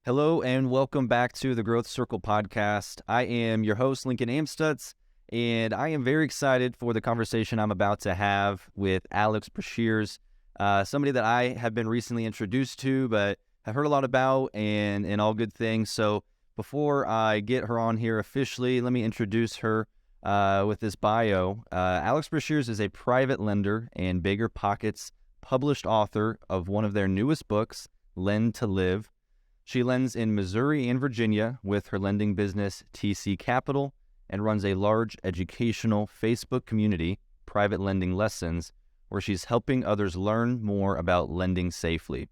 Hello and welcome back to the Growth Circle podcast. I am your host, Lincoln Amstutz, and I am very excited for the conversation I'm about to have with Alex Breshears, somebody that I have been recently introduced to, but have heard a lot about and all good things. So before I get her on here officially, let me introduce her with this bio. Alex Breshears is a private lender and Bigger Pockets published author of one of their newest books, Lend to Live. She lends in Missouri and Virginia with her lending business, TC Capital, and runs a large educational Facebook community, Private Lending Lessons, where she's helping others learn more about lending safely.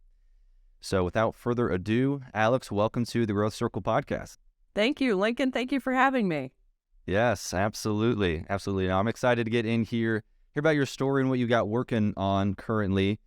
So without further ado, Alex, welcome to the Growth Circle podcast. Thank you, Lincoln. Thank you for having me. Yes, absolutely. Absolutely. Now, I'm excited to get in here, hear about your story and what you got working on currently.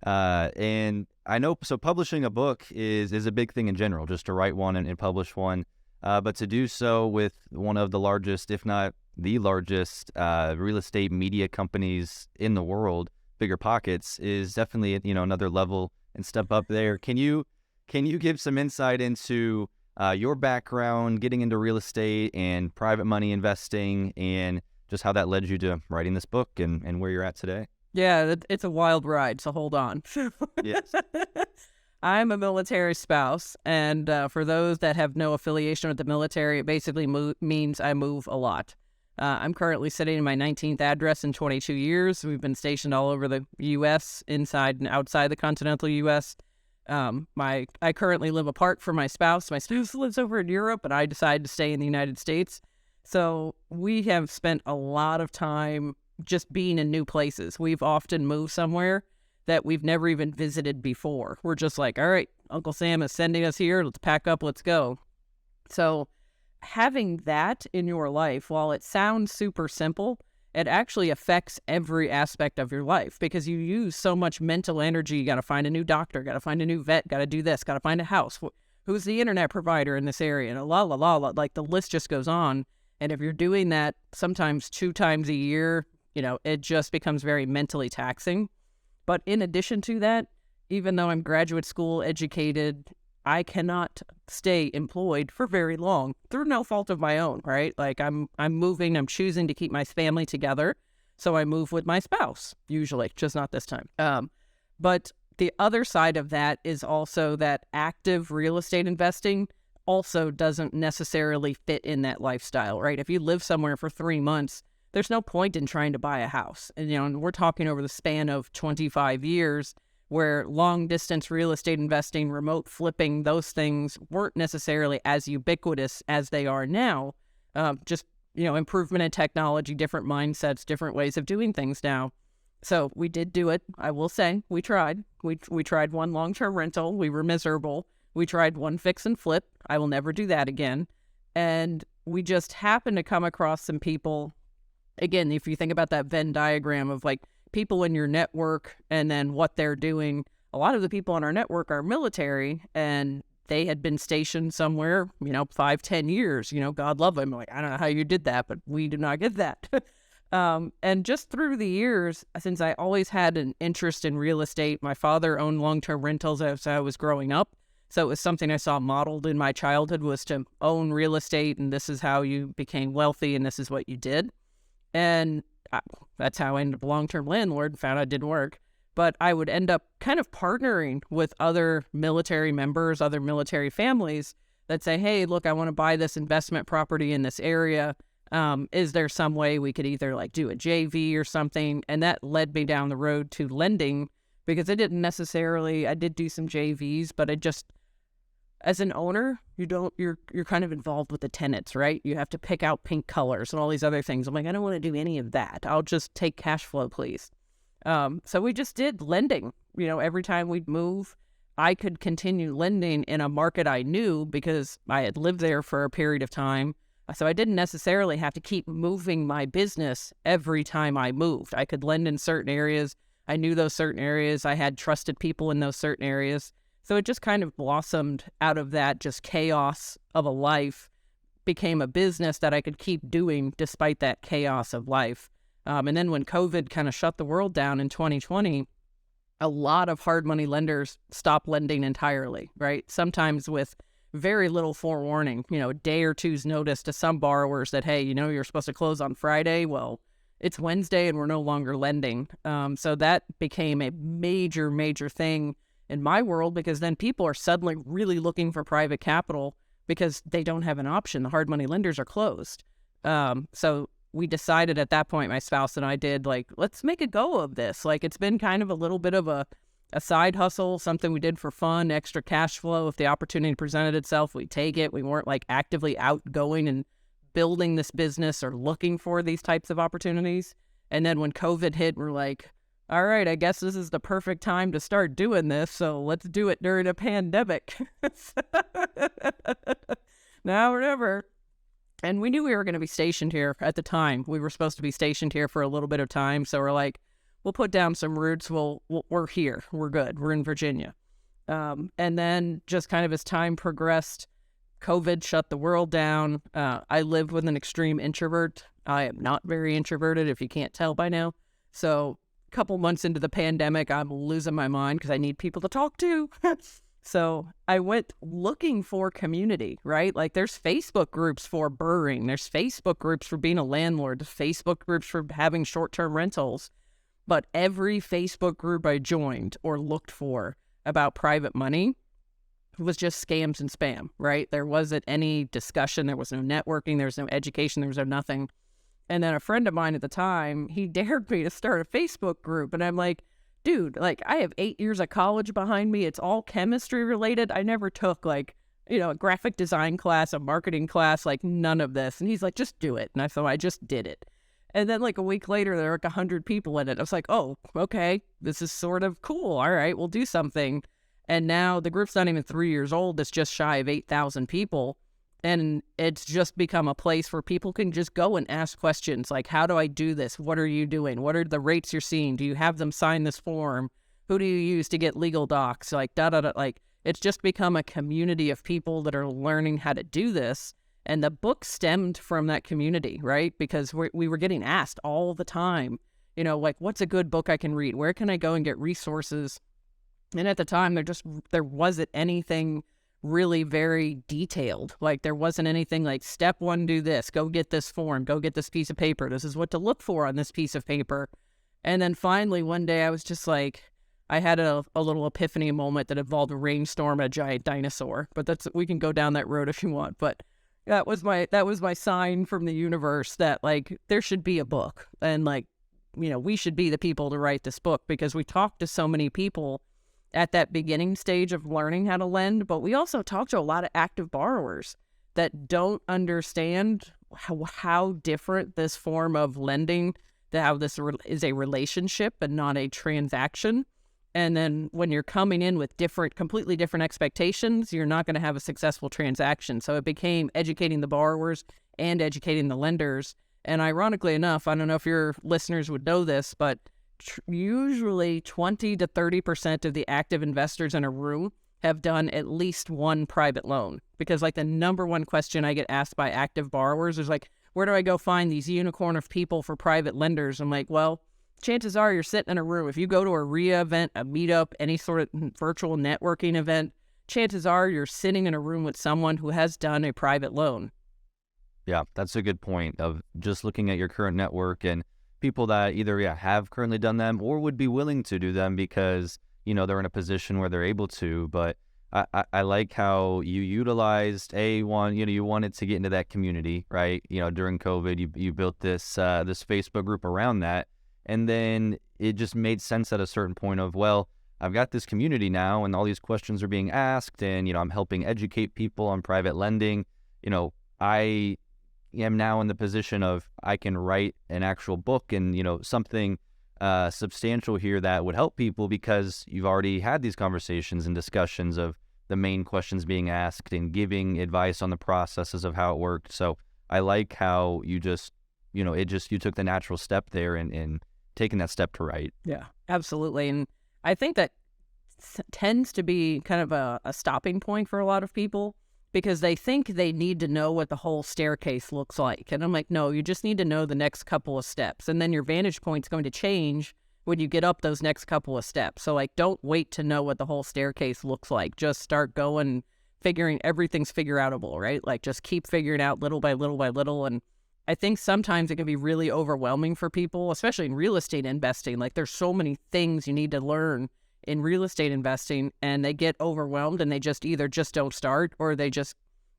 And I know, so publishing a book is a big thing in general, just to write one and publish one. But to do so with one of the largest, if not the largest, real estate media companies in the world, Bigger Pockets, is definitely, another level and step up there. Can you give some insight into your background, getting into real estate and private money investing, and just how that led you to writing this book and where you're at today? Yeah, it's a wild ride, so hold on. Yes. I'm a military spouse, and for those that have no affiliation with the military, it basically means I move a lot. I'm currently sitting in my 19th address in 22 years. We've been stationed all over the U.S., inside and outside the continental U.S. I currently live apart from my spouse. My spouse lives over in Europe, and I decided to stay in the United States. So we have spent a lot of time just being in new places. We've often moved somewhere that we've never even visited before. We're just like, all right, Uncle Sam is sending us here. Let's pack up. Let's go. So having that in your life, while it sounds super simple, it actually affects every aspect of your life because you use so much mental energy. You got to find a new doctor, got to find a new vet, got to do this, got to find a house. Who's the internet provider in this area? And like the list just goes on. And if you're doing that sometimes 2 times a year, it just becomes very mentally taxing. But in addition to that, even though I'm graduate school educated, I cannot stay employed for very long through no fault of my own, right? Like I'm moving, I'm choosing to keep my family together. So I move with my spouse, usually, just not this time. But the other side of that is also that active real estate investing also doesn't necessarily fit in that lifestyle, right? If you live somewhere for 3 months, there's no point in trying to buy a house. And, and we're talking over the span of 25 years where long distance real estate investing, remote flipping, those things weren't necessarily as ubiquitous as they are now. Improvement in technology, different mindsets, different ways of doing things now. So we did do it. I will say we tried. We tried one long-term rental. We were miserable. We tried one fix and flip. I will never do that again. And we just happened to come across some people. Again, if you think about that Venn diagram of like people in your network and then what they're doing, a lot of the people in our network are military and they had been stationed somewhere, 5-10 years, God love them. Like, I don't know how you did that, but we did not get that. And just through the years, since I always had an interest in real estate, my father owned long-term rentals as I was growing up. So it was something I saw modeled in my childhood was to own real estate. And this is how you became wealthy and this is what you did. And that's how I ended up a long-term landlord, found out it didn't work. But I would end up kind of partnering with other military members, other military families that say, hey, look, I want to buy this investment property in this area. Is there some way we could either like do a JV or something? And that led me down the road to lending because I did do some JVs, but as an owner, you're kind of involved with the tenants, right? You have to pick out pink colors and all these other things. I'm like, I don't want to do any of that. I'll just take cash flow, please. So we just did lending. Every time we'd move, I could continue lending in a market I knew because I had lived there for a period of time. So I didn't necessarily have to keep moving my business every time I moved. I could lend in certain areas. I knew those certain areas. I had trusted people in those certain areas. So it just kind of blossomed out of that just chaos of a life, became a business that I could keep doing despite that chaos of life. And then when COVID kind of shut the world down in 2020, a lot of hard money lenders stopped lending entirely, right? Sometimes with very little forewarning, a day or two's notice to some borrowers that, hey, you're supposed to close on Friday. Well, it's Wednesday and we're no longer lending. So that became a major, major thing in my world, because then people are suddenly really looking for private capital because they don't have an option. The hard money lenders are closed. So we decided at that point, my spouse and I did, like, let's make a go of this. Like, it's been kind of a little bit of a side hustle, something we did for fun, extra cash flow. If the opportunity presented itself, we'd take it. We weren't like actively outgoing and building this business or looking for these types of opportunities. And then when COVID hit, we're like, all right, I guess this is the perfect time to start doing this. So let's do it during a pandemic. Now or never. And we knew we were going to be stationed here at the time. We were supposed to be stationed here for a little bit of time. So we're like, we'll put down some roots. We're here. We're good. We're in Virginia. And then just kind of as time progressed, COVID shut the world down. I live with an extreme introvert. I am not very introverted, if you can't tell by now. So a couple months into the pandemic, I'm losing my mind because I need people to talk to. So I went looking for community, right? Like, there's Facebook groups for burring. There's Facebook groups for being a landlord. There's Facebook groups for having short-term rentals. But every Facebook group I joined or looked for about private money was just scams and spam, right? There wasn't any discussion. There was no networking. There was no education. There was no nothing. And then a friend of mine at the time, he dared me to start a Facebook group. And I'm like, dude, like, I have 8 years of college behind me. It's all chemistry related. I never took a graphic design class, a marketing class, like none of this. And he's like, just do it. And I just did it. And then like a week later, there were like 100 people in it. I was like, oh, okay, this is sort of cool. All right, we'll do something. And now the group's not even 3 years old. It's just shy of 8,000 people. And it's just become a place where people can just go and ask questions like, how do I do this? What are you doing? What are the rates you're seeing? Do you have them sign this form? Who do you use to get legal docs? Like, like, it's just become a community of people that are learning how to do this. And the book stemmed from that community, right? Because we were getting asked all the time, like, what's a good book I can read? Where can I go and get resources? And at the time, there wasn't anything really very detailed. Like, there wasn't anything like, step one, do this, go get this form, go get this piece of paper. This is what to look for on this piece of paper. And then finally, one day I was just like, I had a little epiphany moment that involved a rainstorm and a giant dinosaur. But we can go down that road if you want. But that was my sign from the universe that, like, there should be a book. And, like, we should be the people to write this book, because we talked to so many people at that beginning stage of learning how to lend, but we also talk to a lot of active borrowers that don't understand how different this form of lending, how this is a relationship and not a transaction. And then when you're coming in with completely different expectations, you're not going to have a successful transaction. So it became educating the borrowers and educating the lenders. And ironically enough, I don't know if your listeners would know this, but usually 20 to 30% of the active investors in a room have done at least one private loan. Because, like, the number one question I get asked by active borrowers is like, where do I go find these unicorn of people for private lenders? I'm like, well, chances are you're sitting in a room. If you go to a RIA event, a meetup, any sort of virtual networking event, chances are you're sitting in a room with someone who has done a private loan. Yeah, that's a good point of just looking at your current network and people that either have currently done them or would be willing to do them because, they're in a position where they're able to. But I like how you utilized you wanted to get into that community, right? During COVID, you built this Facebook group around that. And then it just made sense at a certain point of, well, I've got this community now and all these questions are being asked and, I'm helping educate people on private lending. I am now in the position of I can write an actual book and, something substantial here that would help people because you've already had these conversations and discussions of the main questions being asked and giving advice on the processes of how it worked. So I like how you just, you took the natural step there and taking that step to write. Yeah, absolutely. And I think that tends to be kind of a stopping point for a lot of people, because they think they need to know what the whole staircase looks like. And I'm like, no, you just need to know the next couple of steps. And then your vantage point's going to change when you get up those next couple of steps. So, like, don't wait to know what the whole staircase looks like. Just start going, everything's figure outable, right? Like just keep figuring out little by little by little. And I think sometimes it can be really overwhelming for people, especially in real estate investing. Like there's so many things you need to learn in real estate investing, and they get overwhelmed and they just either just don't start, or they just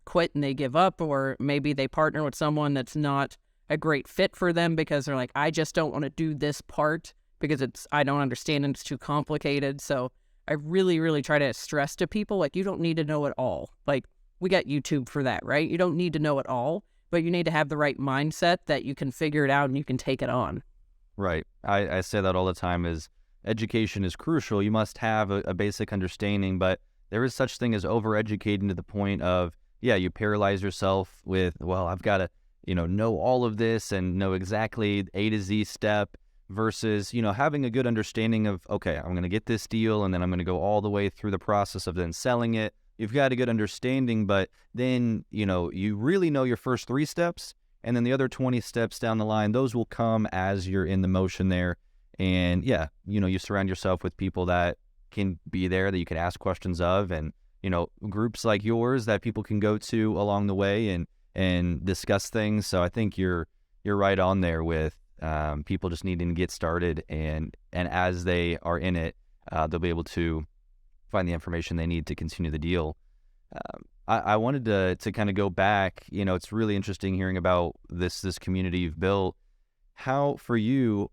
quit and they give up, or maybe they partner with someone that's not a great fit for them because they're like, I just don't want to do this part because I don't understand and it's too complicated. So I really, really try to stress to people, like, you don't need to know it all. Like, we got YouTube for that, right? You don't need to know it all, but you need to have the right mindset that you can figure it out and you can take it on. Right. I say that all the time is education is crucial. You must have a basic understanding, but there is such thing as overeducating to the point of, yeah, you paralyze yourself with, well, I've got to, know all of this and know exactly A to Z step versus, having a good understanding of, okay, I'm going to get this deal and then I'm going to go all the way through the process of then selling it. You've got a good understanding, but then, you really know your first 3 steps, and then the other 20 steps down the line, those will come as you're in the motion there. And yeah, you surround yourself with people that can be there, that you can ask questions of, and, groups like yours that people can go to along the way and discuss things. So I think you're right on there with people just needing to get started, and as they are in it, they'll be able to find the information they need to continue the deal. I wanted to kind of go back. It's really interesting hearing about this community you've built. How for you?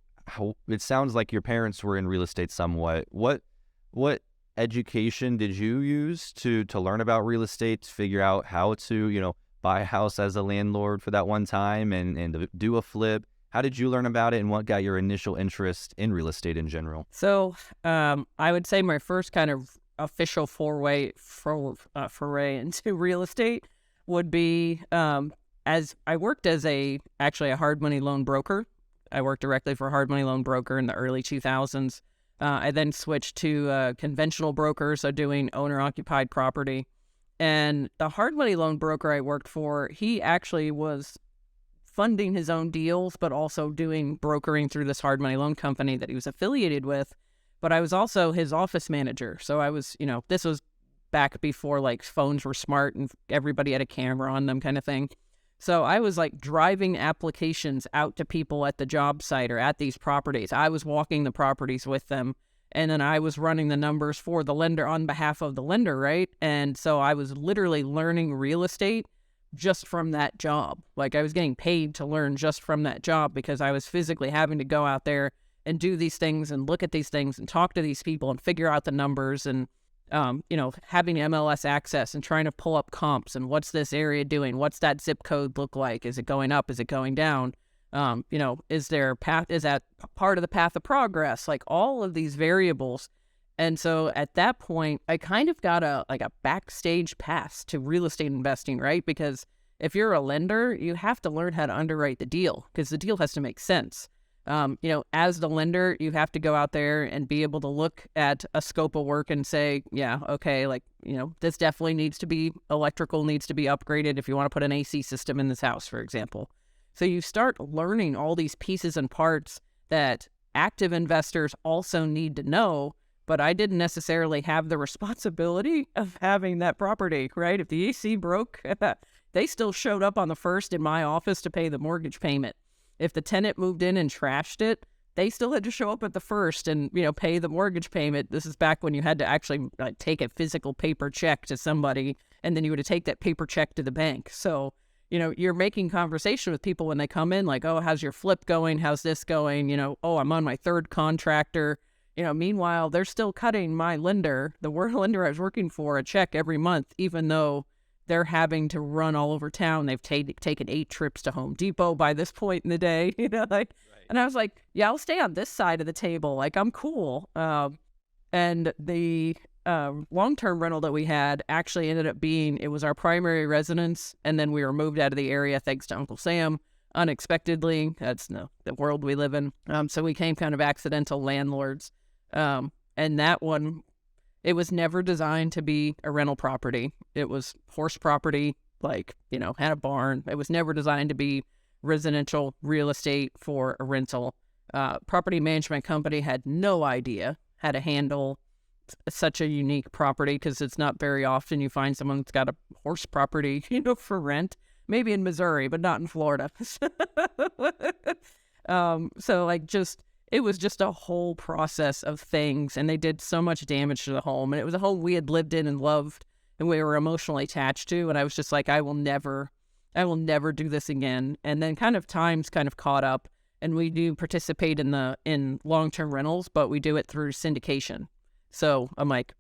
It sounds like your parents were in real estate somewhat. What education did you use to learn about real estate, to figure out how to buy a house as a landlord for that one time and to do a flip? How did you learn about it, and what got your initial interest in real estate in general? So I would say my first kind of official foray into real estate would be as I worked as actually a hard money loan broker. I worked directly for a hard money loan broker in the early 2000s. I then switched to conventional broker, so doing owner-occupied property. And the hard money loan broker I worked for, he actually was funding his own deals, but also doing brokering through this hard money loan company that he was affiliated with. But I was also his office manager. So I was, this was back before like phones were smart and everybody had a camera on them kind of thing. So I was like driving applications out to people at the job site or at these properties. I was walking the properties with them, and then I was running the numbers for the lender on behalf of the lender, right? And so I was literally learning real estate just from that job. Like I was getting paid to learn just from that job because I was physically having to go out there and do these things and look at these things and talk to these people and figure out the numbers and having MLS access and trying to pull up comps and what's this area doing? What's that zip code look like? Is it going up? Is it going down? Is there path? Is that part of the path of progress? Like all of these variables. And so at that point, I kind of got a backstage pass to real estate investing, right? Because if you're a lender, you have to learn how to underwrite the deal because the deal has to make sense. As the lender, you have to go out there and be able to look at a scope of work and say, yeah, okay, this definitely electrical needs to be upgraded if you want to put an AC system in this house, for example. So you start learning all these pieces and parts that active investors also need to know, but I didn't necessarily have the responsibility of having that property, right? If the AC broke, they still showed up on the first in my office to pay the mortgage payment. If the tenant moved in and trashed it, they still had to show up at the first and, pay the mortgage payment. This is back when you had to actually take a physical paper check to somebody, and then you would take that paper check to the bank. So, you're making conversation with people when they come in, like, oh, how's your flip going? How's this going? Oh, I'm on my 3rd contractor. Meanwhile, they're still cutting my lender, the lender I was working for, a check every month, even though they're having to run all over town. They've taken 8 trips to Home Depot by this point in the day, Right. And I was like, yeah, I'll stay on this side of the table. Like, I'm cool. And the long-term rental that we had actually ended up it was our primary residence. And then we were moved out of the area thanks to Uncle Sam unexpectedly. That's the world we live in. So we became kind of accidental landlords. And that one, it was never designed to be a rental property. It was horse property, had a barn. It was never designed to be residential real estate for a rental. Property management company had no idea how to handle such a unique property because it's not very often you find someone that's got a horse property, for rent. Maybe in Missouri, but not in Florida. So like it was just a whole process of things, and they did so much damage to the home. And it was a home we had lived in and loved and we were emotionally attached to. And I was just like, I will never do this again. And then times caught up, and we do participate in long-term rentals, but we do it through syndication. So I'm like,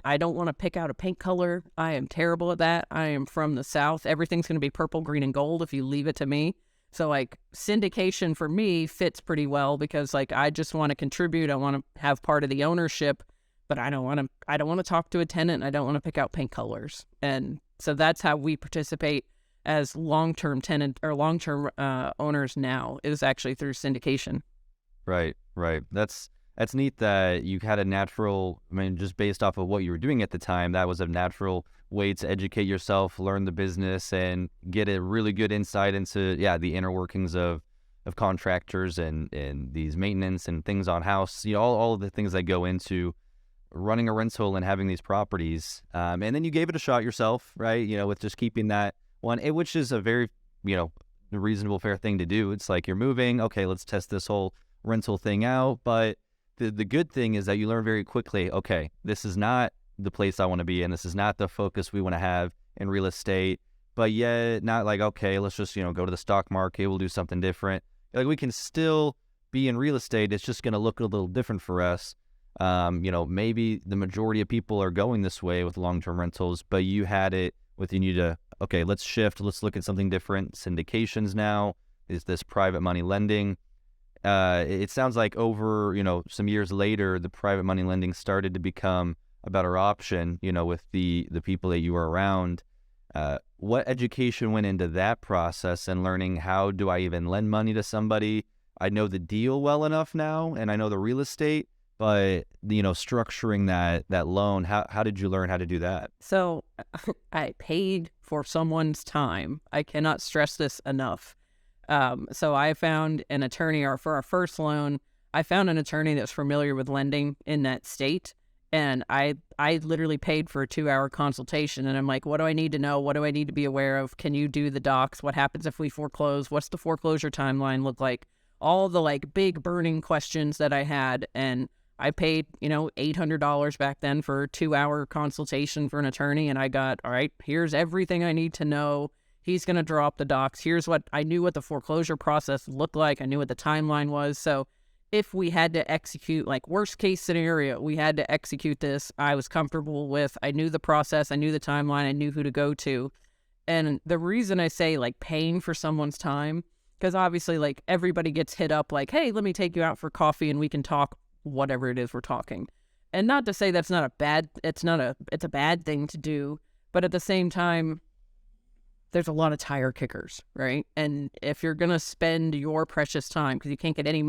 I don't want to pick out a paint color. I am terrible at that. I am from the South. Everything's going to be purple, green, and gold if you leave it to me. So like syndication for me fits pretty well because like I just want to contribute. I want to have part of the ownership, but I don't want to talk to a tenant. I don't want to pick out paint colors. And so that's how we participate as long-term tenant or long-term owners now, is actually through syndication. Right. That's neat that you had a natural, just based off of what you were doing at the time, that was a natural way to educate yourself, learn the business, and get a really good insight into, the inner workings of contractors and these maintenance and things on house, all of the things that go into running a rental and having these properties. And then you gave it a shot yourself, right? With just keeping that one, which is a very, reasonable, fair thing to do. It's like you're moving, okay, let's test this whole rental thing out. But the good thing is that you learn very quickly, okay, this is not the place I want to be in. This is not the focus we want to have in real estate. But yet not like, okay, let's just, go to the stock market. We'll do something different. Like we can still be in real estate. It's just going to look a little different for us. Maybe the majority of people are going this way with long-term rentals, but you had it within you to, okay, let's shift. Let's look at something different. Syndications now. Is this private money lending? It sounds like over, some years later, the private money lending started to become a better option, with the people that you were around. What education went into that process and learning how do I even lend money to somebody? I know the deal well enough now, and I know the real estate, but, structuring that loan, how did you learn how to do that? So I paid for someone's time. I cannot stress this enough. So I found an attorney, or for our first loan, I found an attorney that's familiar with lending in that state. And I literally paid for a 2-hour consultation. And I'm like, what do I need to know? What do I need to be aware of? Can you do the docs? What happens if we foreclose? What's the foreclosure timeline look like? All the like big burning questions that I had. And I paid, $800 back then for a 2-hour consultation for an attorney. And I got, all right, here's everything I need to know. He's going to draw up the docs. Here's what I knew what the foreclosure process looked like. I knew what the timeline was. So if we had to execute, like worst case scenario, we had to execute this, I was comfortable with. I knew the process. I knew the timeline. I knew who to go to. And the reason I say like paying for someone's time, because obviously like everybody gets hit up like, hey, let me take you out for coffee and we can talk whatever it is we're talking. And not to say that's not a bad, it's a bad thing to do. But at the same time, there's a lot of tire kickers, right? And if you're going to spend your precious time, because you can't get any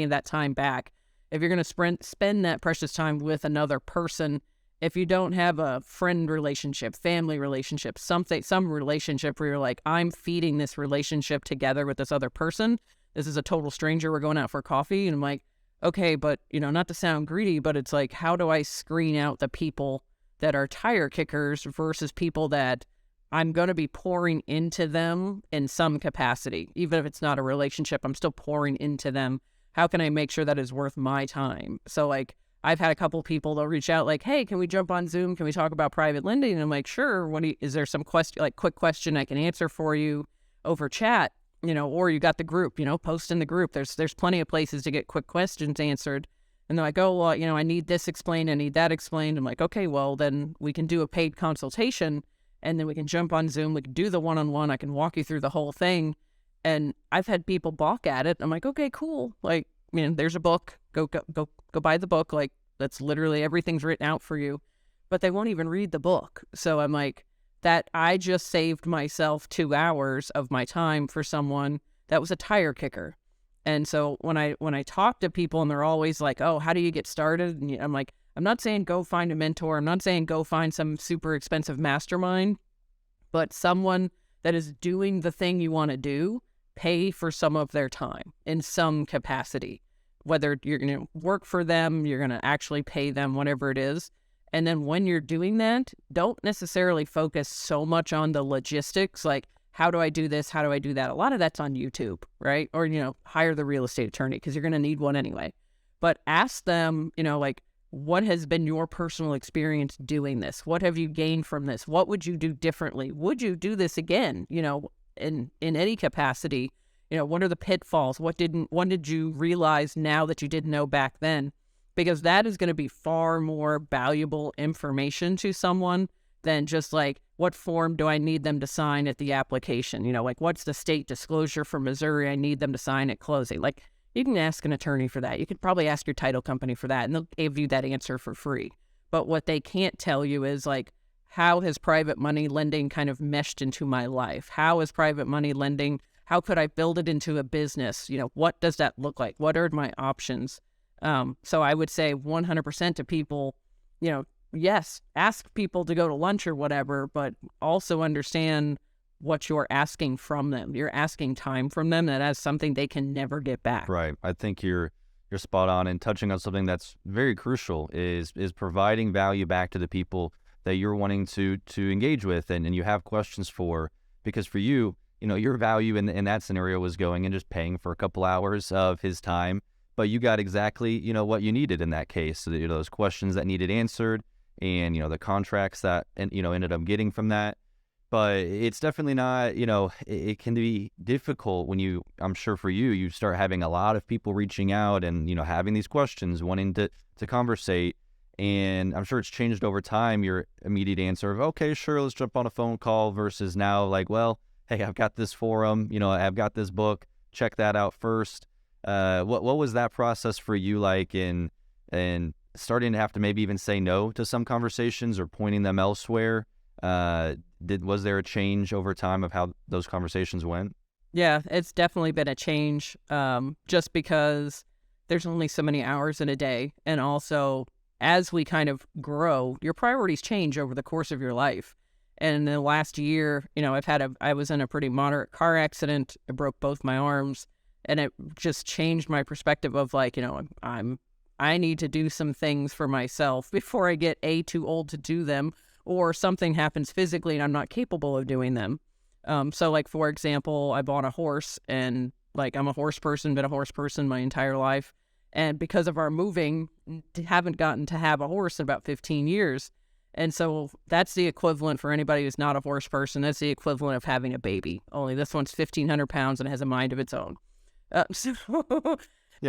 of that time back, if you're going to spend that precious time with another person, if you don't have a friend relationship, family relationship, some relationship where you're like, I'm feeding this relationship together with this other person. This is a total stranger. We're going out for coffee. And I'm like, okay, but, not to sound greedy, but it's like, how do I screen out the people that are tire kickers versus people that I'm going to be pouring into them in some capacity? Even if it's not a relationship, I'm still pouring into them. How can I make sure that is worth my time? So like, I've had a couple people, they'll reach out like, hey, can we jump on Zoom? Can we talk about private lending? And I'm like, sure. Is there some quick question I can answer for you over chat? Or you got the group, post in the group. There's plenty of places to get quick questions answered. And they're like, oh, well, I need this explained. I need that explained. I'm like, okay, well, then we can do a paid consultation. And then we can jump on Zoom. We can do the one-on-one. I can walk you through the whole thing. And I've had people balk at it. I'm like, okay, cool. Like, there's a book. Go buy the book. Like, that's literally everything's written out for you. But they won't even read the book. So I'm like, that I just saved myself 2 hours of my time for someone that was a tire kicker. And so when I talk to people and they're always like, oh, how do you get started? And I'm like, I'm not saying go find a mentor. I'm not saying go find some super expensive mastermind, but someone that is doing the thing you want to do, pay for some of their time in some capacity. whether you're going to work for them, you're going to actually pay them, whatever it is. And then when you're doing that, don't necessarily focus so much on the logistics, like, how do I do this? How do I do that? A lot of that's on YouTube, right? Or, hire the real estate attorney because you're going to need one anyway. But ask them, like, what has been your personal experience doing this? What have you gained from this? What would you do differently? Would you do this again, in any capacity? What are the pitfalls? What did you realize now that you didn't know back then? Because that is going to be far more valuable information to someone than just like, what form do I need them to sign at the application? Like, what's the state disclosure for Missouri I need them to sign at closing? Like, you can ask an attorney for that. You could probably ask your title company for that, and they'll give you that answer for free. But what they can't tell you is, like, how has private money lending kind of meshed into my life? How is private money lending, how could I build it into a business? What does that look like? What are my options? So I would say 100% to people, yes, ask people to go to lunch or whatever, but also understand what you're asking from them. You're asking time from them that is something they can never get back. Right. I think you're spot on, and touching on something that's very crucial is providing value back to the people that you're wanting to engage with and you have questions for. Because for you, your value in that scenario was going and just paying for a couple hours of his time, but you got exactly, what you needed in that case. So that, those questions that needed answered and, the contracts that, ended up getting from that. But it's definitely not, it can be difficult when I'm sure for you start having a lot of people reaching out and, having these questions, wanting to conversate. And I'm sure it's changed over time, your immediate answer of, okay, sure, let's jump on a phone call versus now like, well, hey, I've got this forum, I've got this book, check that out first. What was that process for you like in starting to have to maybe even say no to some conversations or pointing them elsewhere? Was there a change over time of how those conversations went? Yeah, it's definitely been a change, just because there's only so many hours in a day. And also, as we kind of grow, your priorities change over the course of your life. And in the last year, I was in a pretty moderate car accident. I broke both my arms, and it just changed my perspective of like, I need to do some things for myself before I get too old to do them, or something happens physically and I'm not capable of doing them. So like, for example, I bought a horse, and like, I'm a horse person, been a horse person my entire life. And because of our moving, haven't gotten to have a horse in about 15 years. And so that's the equivalent for anybody who's not a horse person. That's the equivalent of having a baby. Only this one's 1,500 pounds and has a mind of its own. Yeah,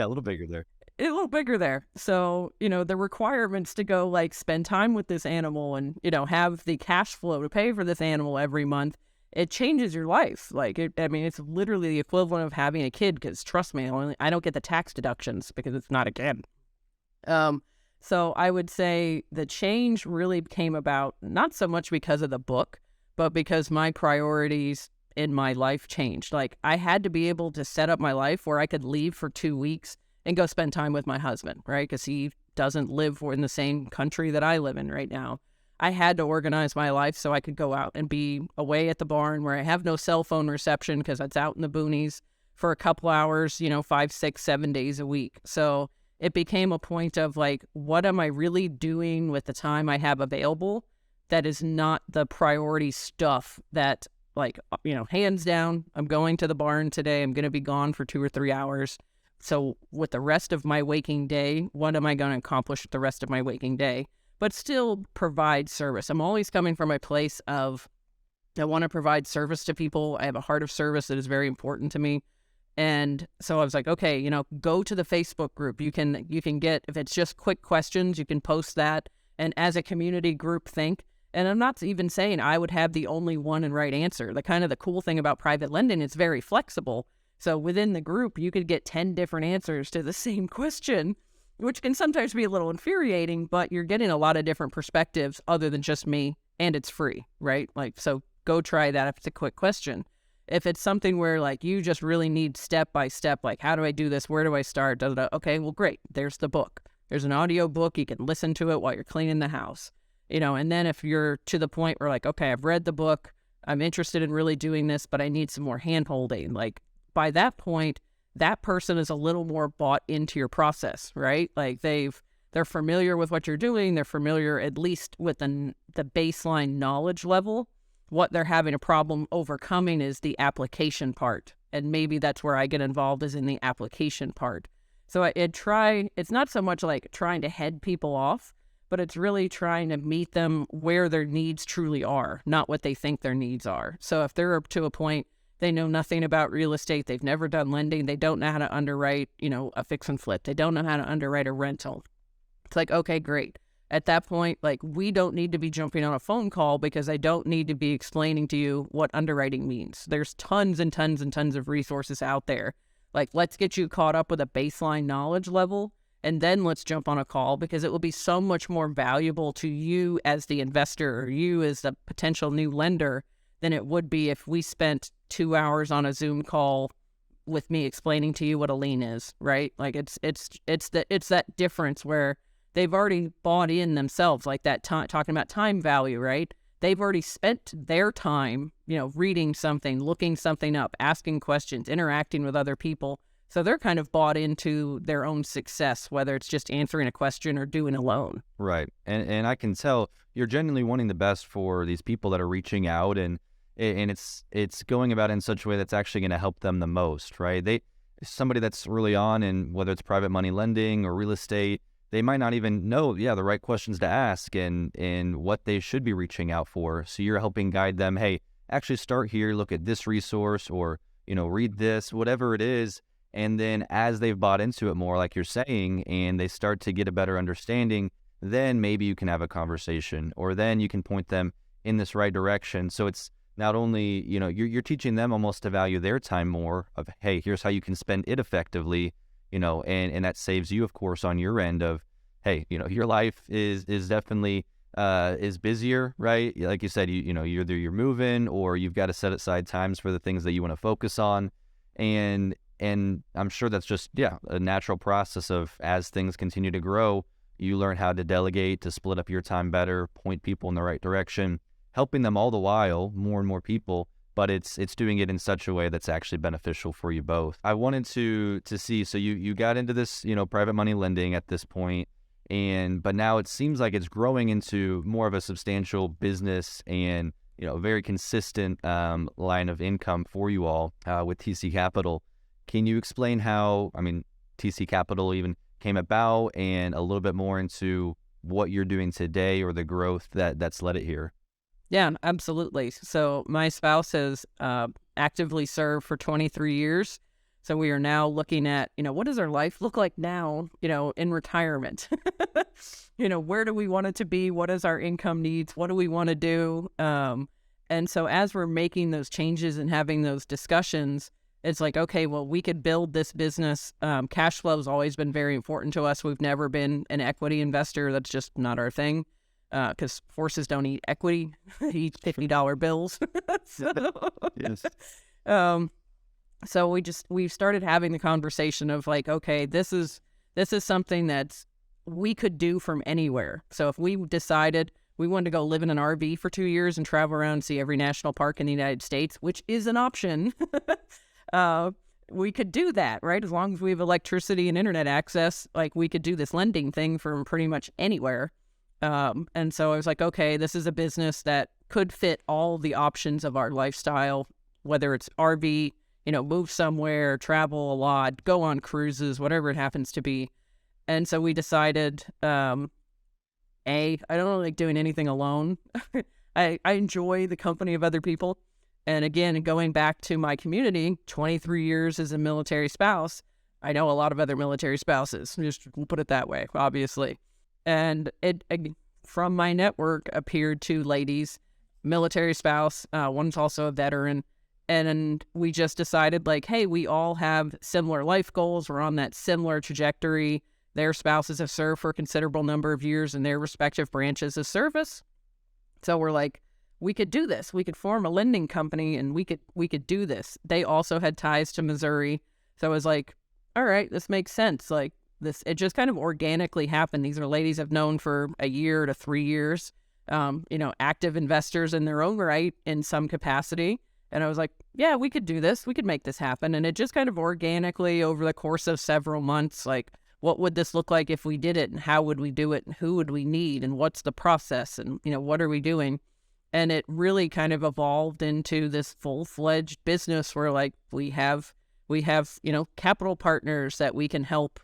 a little bigger there. A little bigger there. So, the requirements to go like spend time with this animal and, have the cash flow to pay for this animal every month, it changes your life. Like, it's literally the equivalent of having a kid, because trust me, I don't get the tax deductions because it's not a kid. So I would say the change really came about not so much because of the book, but because my priorities in my life changed. Like, I had to be able to set up my life where I could leave for 2 weeks and go spend time with my husband, right? Because he doesn't live in the same country that I live in right now. I had to organize my life so I could go out and be away at the barn where I have no cell phone reception because it's out in the boonies for a couple hours, 5, 6, 7 days a week. So it became a point of like, what am I really doing with the time I have available that is not the priority stuff that, like, hands down, I'm going to the barn today. I'm going to be gone for 2 or 3 hours. So with the rest of my waking day, what am I going to accomplish with the rest of my waking day? But still provide service. I'm always coming from a place of, I want to provide service to people. I have a heart of service that is very important to me. And so I was like, okay, go to the Facebook group. You can get, if it's just quick questions, you can post that. And as a community group, think. And I'm not even saying I would have the only one and right answer. The cool thing about private lending, it's very flexible. So within the group, you could get 10 different answers to the same question, which can sometimes be a little infuriating, but you're getting a lot of different perspectives other than just me, and it's free, right? Like, so go try that if it's a quick question. If it's something where like you just really need step by step, like, how do I do this? Where do I start? Da, da, da. Okay, well, great. There's the book. There's an audio book. You can listen to it while you're cleaning the house, and then if you're to the point where like, okay, I've read the book, I'm interested in really doing this, but I need some more hand holding. Like, by that point, that person is a little more bought into your process, right? Like they're familiar with what you're doing. They're familiar at least with the baseline knowledge level. What they're having a problem overcoming is the application part. And maybe that's where I get involved, is in the application part. So it's not so much like trying to head people off, but it's really trying to meet them where their needs truly are, not what they think their needs are. So if they're up to a point, they know nothing about real estate, they've never done lending, they don't know how to underwrite, a fix and flip, they don't know how to underwrite a rental. It's like, okay, great. At that point, like, we don't need to be jumping on a phone call, because I don't need to be explaining to you what underwriting means. There's tons and tons and tons of resources out there. Like, let's get you caught up with a baseline knowledge level, and then let's jump on a call, because it will be so much more valuable to you as the investor, or you as the potential new lender, than it would be if we spent 2 hours on a Zoom call with me explaining to you what a lien is, right? Like, it's that difference where they've already bought in themselves, like that talking about time value, right? They've already spent their time, reading something, looking something up, asking questions, interacting with other people. So they're kind of bought into their own success, whether it's just answering a question or doing a loan. Right. And I can tell you're genuinely wanting the best for these people that are reaching out, and it's going about it in such a way that's actually going to help them the most, right? Somebody that's early on, and whether it's private money lending or real estate, they might not even know, the right questions to ask and what they should be reaching out for. So you're helping guide them, hey, actually start here, look at this resource, or, read this, whatever it is. And then as they've bought into it more, like you're saying, and they start to get a better understanding, then maybe you can have a conversation, or then you can point them in this right direction. So it's not only, you're teaching them almost to value their time more, of, hey, here's how you can spend it effectively, and that saves you, of course, on your end of, hey, your life is definitely is busier, right? Like you said, either you're moving, or you've got to set aside times for the things that you want to focus on. And I'm sure that's just, a natural process of, as things continue to grow, you learn how to delegate, to split up your time better, point people in the right direction, helping them all the while, more and more people, but it's doing it in such a way that's actually beneficial for you both. I wanted to see, so you got into this, private money lending at this point, but now it seems like it's growing into more of a substantial business and, very consistent line of income for you all with TC Capital. Can you explain how, TC Capital even came about, and a little bit more into what you're doing today, or the growth that's led it here? Yeah, absolutely. So my spouse has actively served for 23 years. So we are now looking at, what does our life look like now, in retirement? Where do we want it to be? What is our income needs? What do we want to do? And so as we're making those changes and having those discussions, it's like, okay, well, we could build this business. Cash flow has always been very important to us. We've never been an equity investor. That's just not our thing. Because horses don't eat equity; they eat $50 bills. Yes. So we've started having the conversation of like, okay, this is something that we could do from anywhere. So if we decided we wanted to go live in an RV for 2 years and travel around and see every national park in the United States, which is an option, we could do that, right? As long as we have electricity and internet access, like, we could do this lending thing from pretty much anywhere. And so I was like, okay, this is a business that could fit all the options of our lifestyle, whether it's RV, move somewhere, travel a lot, go on cruises, whatever it happens to be. And so we decided, I don't like doing anything alone. I enjoy the company of other people. And again, going back to my community, 23 years as a military spouse, I know a lot of other military spouses, just put it that way, obviously. And it, from my network, appeared two ladies, military spouse, one's also a veteran, and we just decided, like, hey, we all have similar life goals. We're on that similar trajectory. Their spouses have served for a considerable number of years in their respective branches of service. So we're like, we could do this. We could form a lending company, and we could do this. They also had ties to Missouri. So I was like, all right, this makes sense. Like, it just kind of organically happened. These are ladies I've known for a year to 3 years, active investors in their own right in some capacity. And I was like, yeah, we could do this. We could make this happen. And it just kind of organically over the course of several months, like, what would this look like if we did it? And how would we do it? And who would we need? And what's the process? And, what are we doing? And it really kind of evolved into this full-fledged business where, like, we have, capital partners that we can help.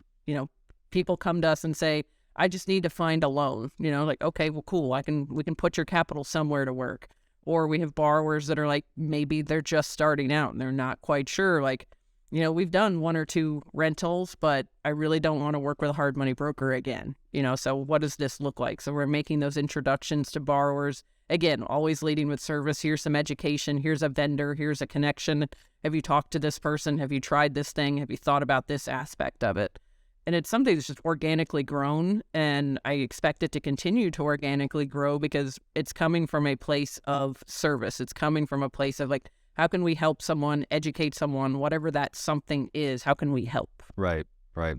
People come to us and say, I just need to find a loan, like, okay, well, cool. We can put your capital somewhere to work. Or we have borrowers that are like, maybe they're just starting out and they're not quite sure. Like, we've done 1 or 2 rentals, but I really don't want to work with a hard money broker again. So what does this look like? So we're making those introductions to borrowers. Again, always leading with service. Here's some education. Here's a vendor. Here's a connection. Have you talked to this person? Have you tried this thing? Have you thought about this aspect of it? And it's something that's just organically grown, and I expect it to continue to organically grow because it's coming from a place of service. It's coming from a place of, like, how can we help someone, educate someone, whatever that something is, how can we help? Right.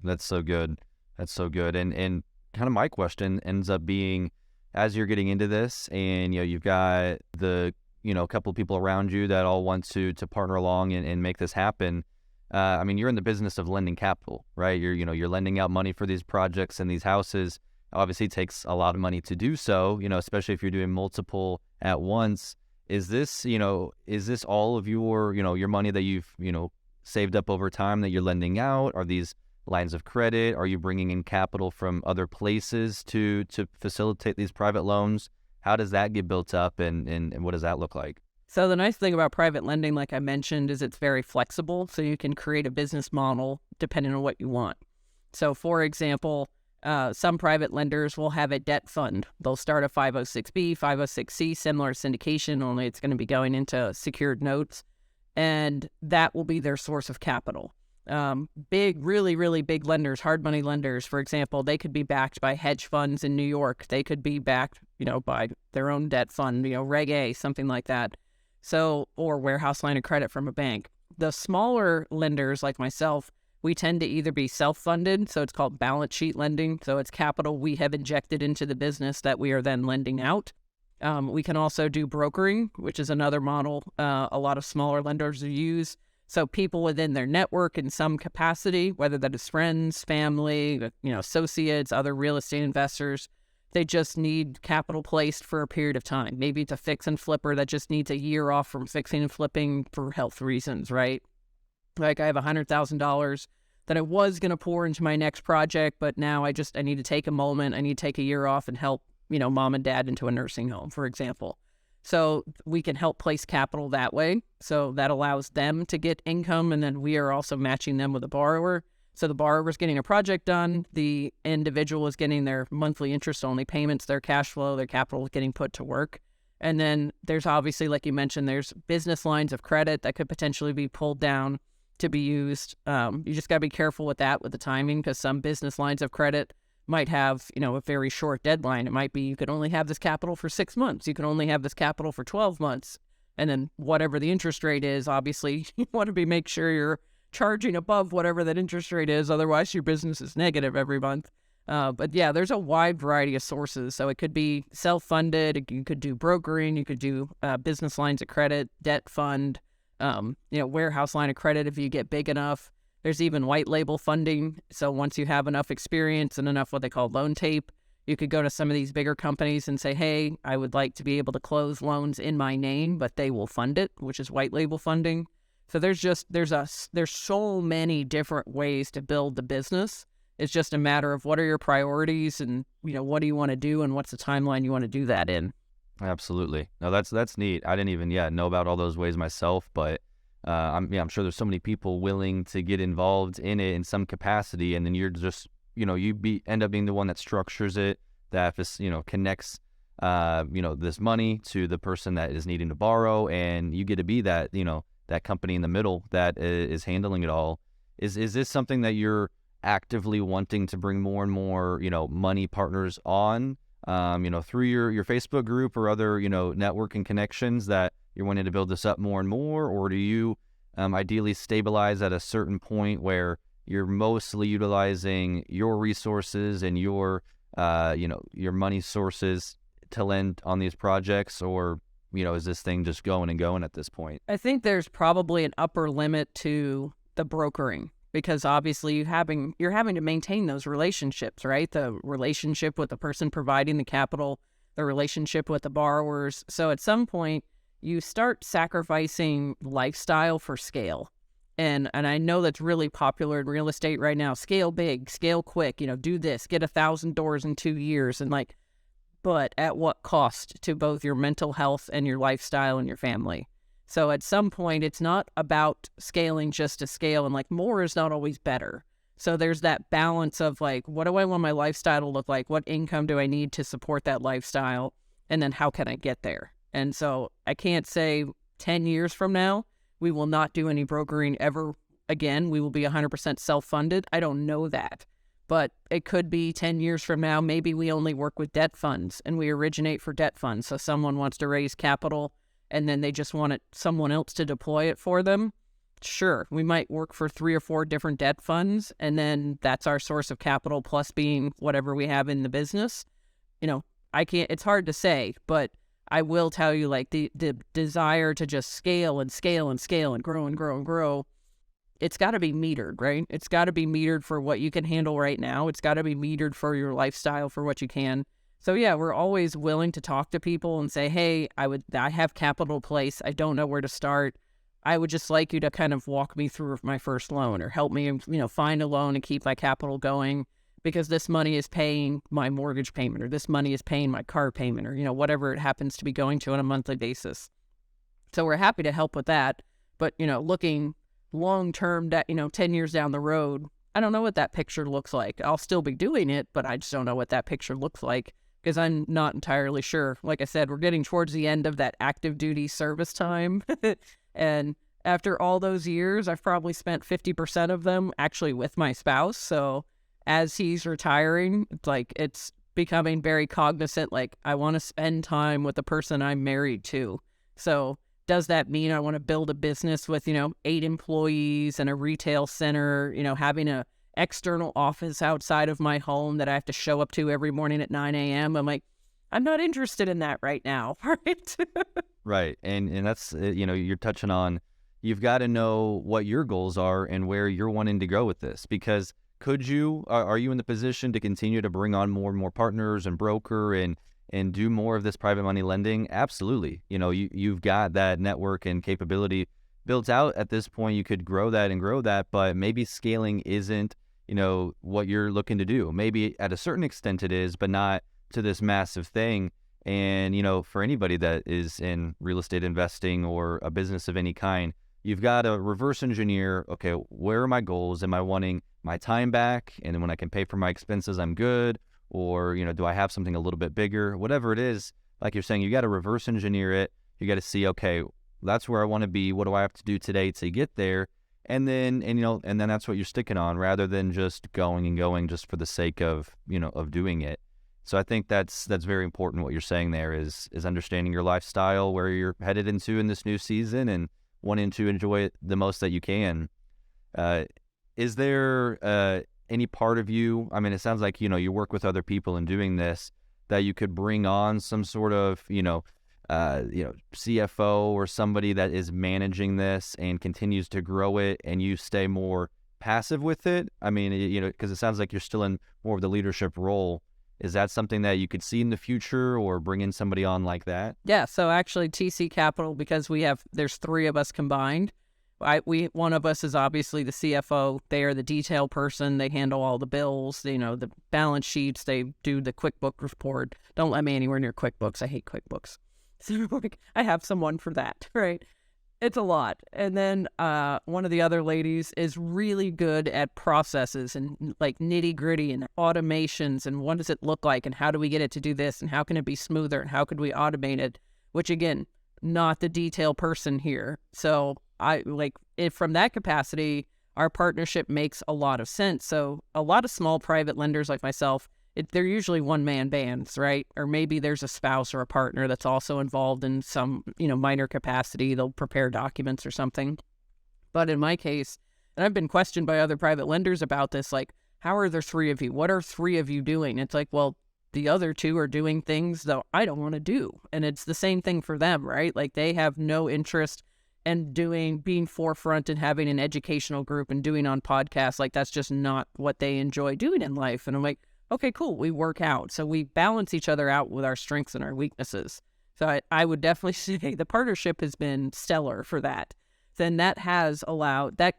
That's so good. And kind of my question ends up being, as you're getting into this and, you've got the, a couple of people around you that all want to partner along and make this happen. You're in the business of lending capital, right? You're lending out money for these projects and these houses. Obviously, it takes a lot of money to do so, especially if you're doing multiple at once. Is this all of your money that you've, saved up over time that you're lending out? Are these lines of credit? Are you bringing in capital from other places to facilitate these private loans? How does that get built up and what does that look like? So the nice thing about private lending, like I mentioned, is it's very flexible. So you can create a business model depending on what you want. So for example, some private lenders will have a debt fund. They'll start a 506B, 506C, similar syndication, only it's going to be going into secured notes. And that will be their source of capital. Big, really, really big lenders, hard money lenders, for example, they could be backed by hedge funds in New York. They could be backed, by their own debt fund, Reg A, something like that. So, or warehouse line of credit from a bank. The smaller lenders like myself, we tend to either be self-funded, so it's called balance sheet lending. So it's capital we have injected into the business that we are then lending out. We can also do brokering, which is another model a lot of smaller lenders use. So people within their network in some capacity, whether that is friends, family, associates, other real estate investors, they just need capital placed for a period of time. Maybe it's a fix and flipper that just needs a year off from fixing and flipping for health reasons, right? Like I have $100,000 that I was going to pour into my next project, but now I need to take a moment. I need to take a year off and help, mom and dad into a nursing home, for example. So we can help place capital that way. So that allows them to get income, and then we are also matching them with a borrower. So the borrower's getting a project done, the individual is getting their monthly interest-only payments, their cash flow, their capital is getting put to work. And then there's obviously, like you mentioned, there's business lines of credit that could potentially be pulled down to be used. You just got to be careful with that, with the timing, because some business lines of credit might have, a very short deadline. It might be you could only have this capital for 6 months. You can only have this capital for 12 months. And then whatever the interest rate is, obviously, you want to make sure you're charging above whatever that interest rate is. Otherwise, your business is negative every month. But yeah, there's a wide variety of sources. So it could be self-funded. You could do brokering. You could do business lines of credit, debt fund, warehouse line of credit if you get big enough. There's even white label funding. So once you have enough experience and enough what they call loan tape, you could go to some of these bigger companies and say, hey, I would like to be able to close loans in my name, but they will fund it, which is white label funding. So there's so many different ways to build the business. It's just a matter of what are your priorities and, what do you want to do and what's the timeline you want to do that in. Absolutely. No, that's neat. I didn't even know about all those ways myself, but I'm sure there's so many people willing to get involved in it in some capacity, and then you're just end up being the one that structures it, that connects this money to the person that is needing to borrow, and you get to be that that company in the middle that is handling it all. Is this something that you're actively wanting to bring more and more money partners on through your Facebook group or other networking connections, that you're wanting to build this up more and more? Or do you ideally stabilize at a certain point where you're mostly utilizing your resources and your money sources to lend on these projects? Or is this thing just going and going at this point? I think there's probably an upper limit to the brokering, because obviously you're having to maintain those relationships, right? The relationship with the person providing the capital, the relationship with the borrowers. So at some point you start sacrificing lifestyle for scale. And I know that's really popular in real estate right now. Scale big, scale quick, do this, get 1,000 doors in 2 years. And but at what cost to both your mental health and your lifestyle and your family? So at some point, it's not about scaling just to scale, and more is not always better. So there's that balance of what do I want my lifestyle to look like? What income do I need to support that lifestyle? And then how can I get there? And so I can't say 10 years from now, we will not do any brokering ever again. We will be 100% self-funded. I don't know that. But it could be 10 years from now, maybe we only work with debt funds and we originate for debt funds. So someone wants to raise capital and then they just want someone else to deploy it for them. Sure, we might work for 3 or 4 different debt funds, and then that's our source of capital plus being whatever we have in the business. It's hard to say, but I will tell you, the desire to just scale and scale and scale and grow and grow and grow, it's got to be metered, right? It's got to be metered for what you can handle right now. It's got to be metered for your lifestyle, for what you can. So yeah, we're always willing to talk to people and say, hey, I have capital place. I don't know where to start. I would just like you to kind of walk me through my first loan, or help me, find a loan and keep my capital going, because this money is paying my mortgage payment, or this money is paying my car payment, or, whatever it happens to be going to on a monthly basis. So we're happy to help with that. But, looking long-term, 10 years down the road, I don't know what that picture looks like. I'll still be doing it, but I just don't know what that picture looks like, because I'm not entirely sure. Like I said, we're getting towards the end of that active duty service time. And after all those years, I've probably spent 50% of them actually with my spouse. So as he's retiring, it's becoming very cognizant, I want to spend time with the person I'm married to. So does that mean I want to build a business with, 8 employees and a retail center, having a external office outside of my home that I have to show up to every morning at 9 a.m.? I'm not interested in that right now, right? Right. And that's, you're touching on, you've got to know what your goals are and where you're wanting to go with this, because are you in the position to continue to bring on more and more partners and broker and do more of this private money lending? Absolutely. You've got that network and capability built out at this point. You could grow that, but maybe scaling isn't, what you're looking to do. Maybe at a certain extent it is, but not to this massive thing. And, for anybody that is in real estate investing or a business of any kind, you've got to reverse engineer, okay, where are my goals? Am I wanting my time back? And then when I can pay for my expenses, I'm good. Or, do I have something a little bit bigger? Whatever it is, like you're saying, you got to reverse engineer it. You got to see, okay, that's where I want to be. What do I have to do today to get there? And then that's what you're sticking on, rather than just going just for the sake of, of doing it. So I think that's very important. What you're saying there is understanding your lifestyle, where you're headed into in this new season, and wanting to enjoy it the most that you can. Is there any part of you, it sounds like, you work with other people in doing this, that you could bring on some sort of, CFO or somebody that is managing this and continues to grow it, and you stay more passive with it? Because it sounds like you're still in more of the leadership role. Is that something that you could see in the future, or bring in somebody on like that? Yeah. So actually TC Capital, because there's 3 of us combined. One of us is obviously the CFO. They are the detail person. They handle all the bills, the balance sheets. They do the QuickBooks report. Don't let me anywhere near QuickBooks. I hate QuickBooks. So I have someone for that, right? It's a lot. And then one of the other ladies is really good at processes and nitty gritty and automations, and what does it look like, and how do we get it to do this, and how can it be smoother, and how could we automate it? Which again, not the detail person here. So if from that capacity, our partnership makes a lot of sense. So a lot of small private lenders like myself, they're usually one-man bands, right? Or maybe there's a spouse or a partner that's also involved in some, minor capacity. They'll prepare documents or something. But in my case, and I've been questioned by other private lenders about this, how are there 3 of you? What are 3 of you doing? It's well, the other two are doing things that I don't want to do. And it's the same thing for them, right? Like they have no interest in being forefront and having an educational group and doing on podcasts. Like that's just not what they enjoy doing in life. And I'm like, okay, cool. We work out. So we balance each other out with our strengths and our weaknesses. So I would definitely say the partnership has been stellar for that. Then that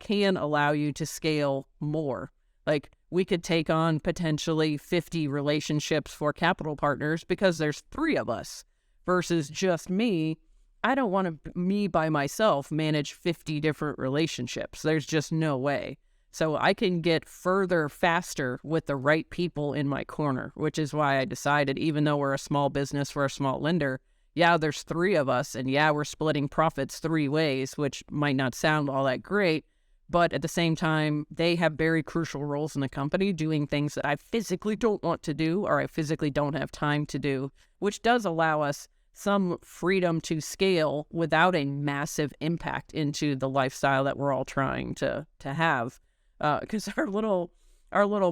can allow you to scale more. Like we could take on potentially 50 relationships for capital partners because there's 3 of us versus just me. I don't want to, me by myself, manage 50 different relationships. There's just no way. So I can get further faster with the right people in my corner, which is why I decided, even though we're a small business, we're a small lender, yeah, there's 3 of us, and yeah, we're splitting profits 3 ways, which might not sound all that great, but at the same time, they have very crucial roles in the company doing things that I physically don't want to do or I physically don't have time to do, which does allow us some freedom to scale without a massive impact into the lifestyle that we're all trying to have. Because our little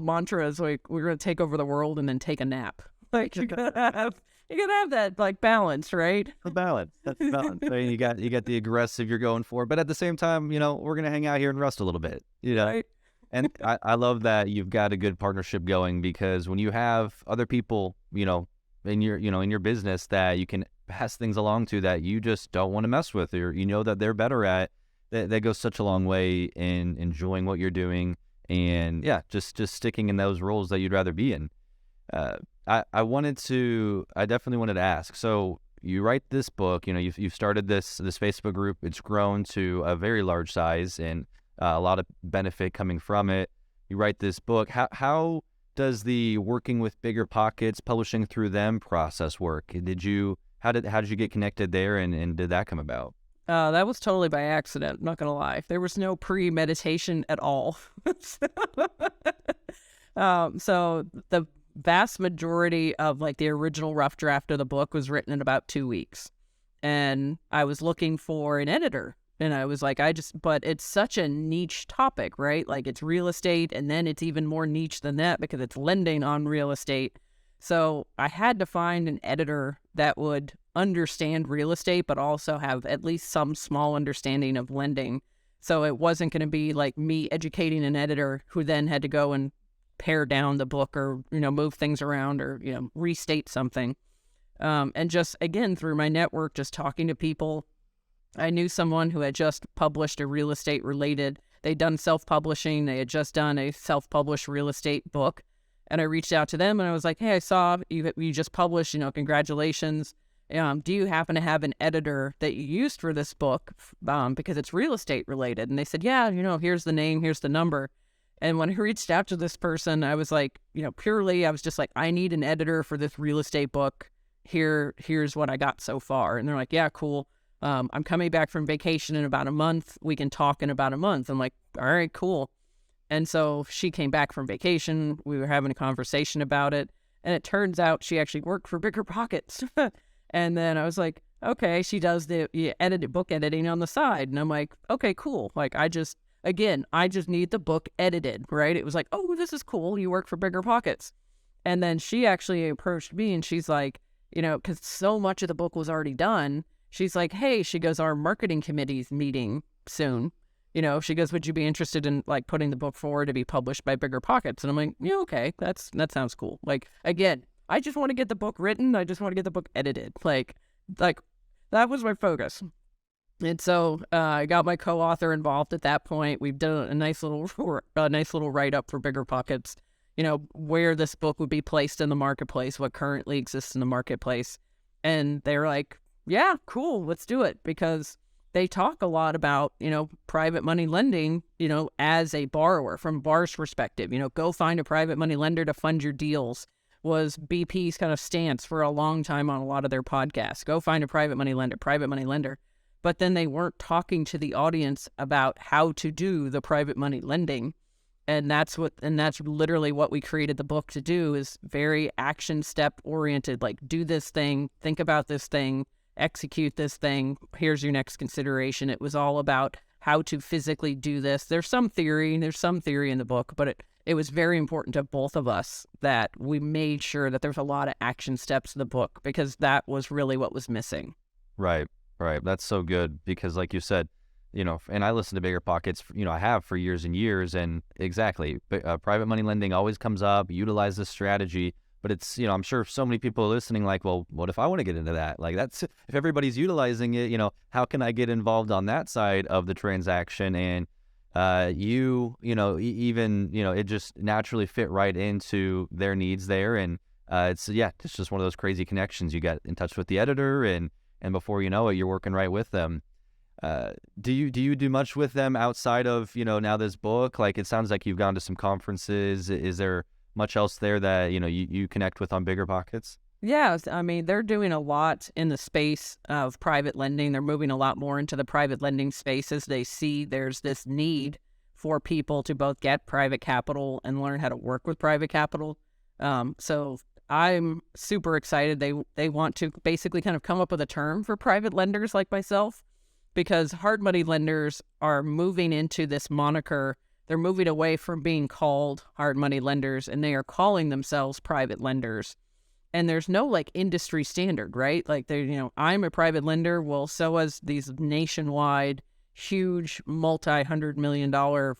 mantra is like, we're going to take over the world and then take a nap. Like you gotta have that like balance, right? The balance. That's the balance. I mean, you got the aggressive you're going for, but at the same time, we're gonna hang out here and rest a little bit, Right. And I love that you've got a good partnership going, because when you have other people, in your business that you can pass things along to that you just don't want to mess with, or that they're better at, that goes such a long way in enjoying what you're doing, and yeah, just sticking in those roles that you'd rather be in. I definitely wanted to ask. So you write this book, you've started this Facebook group. It's grown to a very large size and a lot of benefit coming from it. You write this book. How does the working with Bigger Pockets, publishing through them process work? How did you get connected there, and did that come about? That was totally by accident. I'm not gonna lie. There was no premeditation at all. So the vast majority of like the original rough draft of the book was written in about 2 weeks, and I was looking for an editor, and I was like, but it's such a niche topic, right? Like it's real estate, and then it's even more niche than that because it's lending on real estate. So I had to find an editor that would understand real estate, but also have at least some small understanding of lending. So it wasn't going to be like me educating an editor who then had to go and pare down the book or, move things around or, restate something. And just, again, through my network, just talking to people, I knew someone who had just published a real estate related, they'd done self-publishing, they had just done a self-published real estate book. And I reached out to them and I was like, hey, I saw you just published, congratulations. Do you happen to have an editor that you used for this book because it's real estate related? And they said, yeah, here's the name, here's the number. And when I reached out to this person, I was like, I was just like, I need an editor for this real estate book. Here's what I got so far. And they're like, yeah, cool. I'm coming back from vacation in about a month. We can talk in about a month. I'm like, all right, cool. And so she came back from vacation. We were having a conversation about it. And it turns out she actually worked for Bigger Pockets. And then I was like, okay, she does the book editing on the side. And I'm like, okay, cool. Like I just need the book edited, right? It was like, oh, this is cool. You work for Bigger Pockets. And then she actually approached me and she's like, because so much of the book was already done. She's like, hey, she goes, our marketing committee's meeting soon. She goes, would you be interested in like putting the book forward to be published by Bigger Pockets? And I'm like, yeah, okay, that sounds cool. Like, again, I just want to get the book written. I just want to get the book edited. Like that was my focus. And so I got my co-author involved at that point. We've done a nice little write-up for Bigger Pockets, where this book would be placed in the marketplace, what currently exists in the marketplace. And they're like, yeah, cool, let's do it. Because they talk a lot about, private money lending, as a borrower from borrower's perspective. Go find a private money lender to fund your deals was BP's kind of stance for a long time on a lot of their podcasts. Go find a private money lender. But then they weren't talking to the audience about how to do the private money lending. And that's literally what we created the book to do, is very action step oriented, like do this thing, think about this thing, execute this thing, here's your next consideration. It was all about how to physically do this. There's some theory in the book, but it was very important to both of us that we made sure that there's a lot of action steps in the book, because that was really what was missing. Right. That's so good because, like you said, and I listen to Bigger Pockets, I have for years and years, and exactly, private money lending always comes up, utilize this strategy, but it's, I'm sure so many people are listening like, well, what if I want to get into that? Like if everybody's utilizing it, how can I get involved on that side of the transaction? And it just naturally fit right into their needs there. And it's just one of those crazy connections. You got in touch with the editor, and before you know it, you're working right with them. Do you do much with them outside of, now this book? Like, it sounds like you've gone to some conferences. Is there much else there that, you connect with on Bigger Pockets? Yeah, I mean, they're doing a lot in the space of private lending. They're moving a lot more into the private lending space as they see there's this need for people to both get private capital and learn how to work with private capital. So I'm super excited. They want to basically kind of come up with a term for private lenders like myself, because hard money lenders are moving into this moniker. They're moving away from being called hard money lenders, and they are calling themselves private lenders. And there's no like industry standard, right? Like I'm a private lender. Well, so as these nationwide, huge, multi-$100 million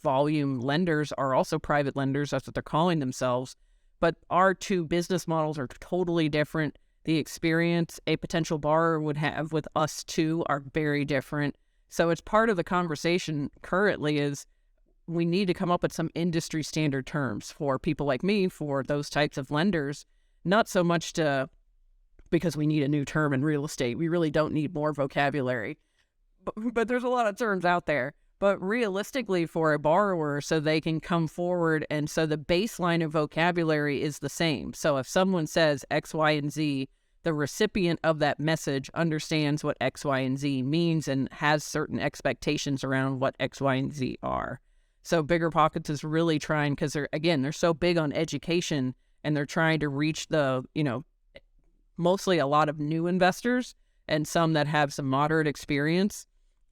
volume lenders are also private lenders. That's what they're calling themselves. But our two business models are totally different. The experience a potential borrower would have with us two are very different. So it's part of the conversation currently is we need to come up with some industry standard terms for people like me, for those types of lenders. Not so much because we need a new term in real estate. We really don't need more vocabulary. But there's a lot of terms out there. But realistically, for a borrower, so they can come forward, and so the baseline of vocabulary is the same. So if someone says X, Y, and Z, the recipient of that message understands what X, Y, and Z means and has certain expectations around what X, Y, and Z are. So Bigger Pockets is really trying, because they're so big on education, and they're trying to reach mostly a lot of new investors and some that have some moderate experience.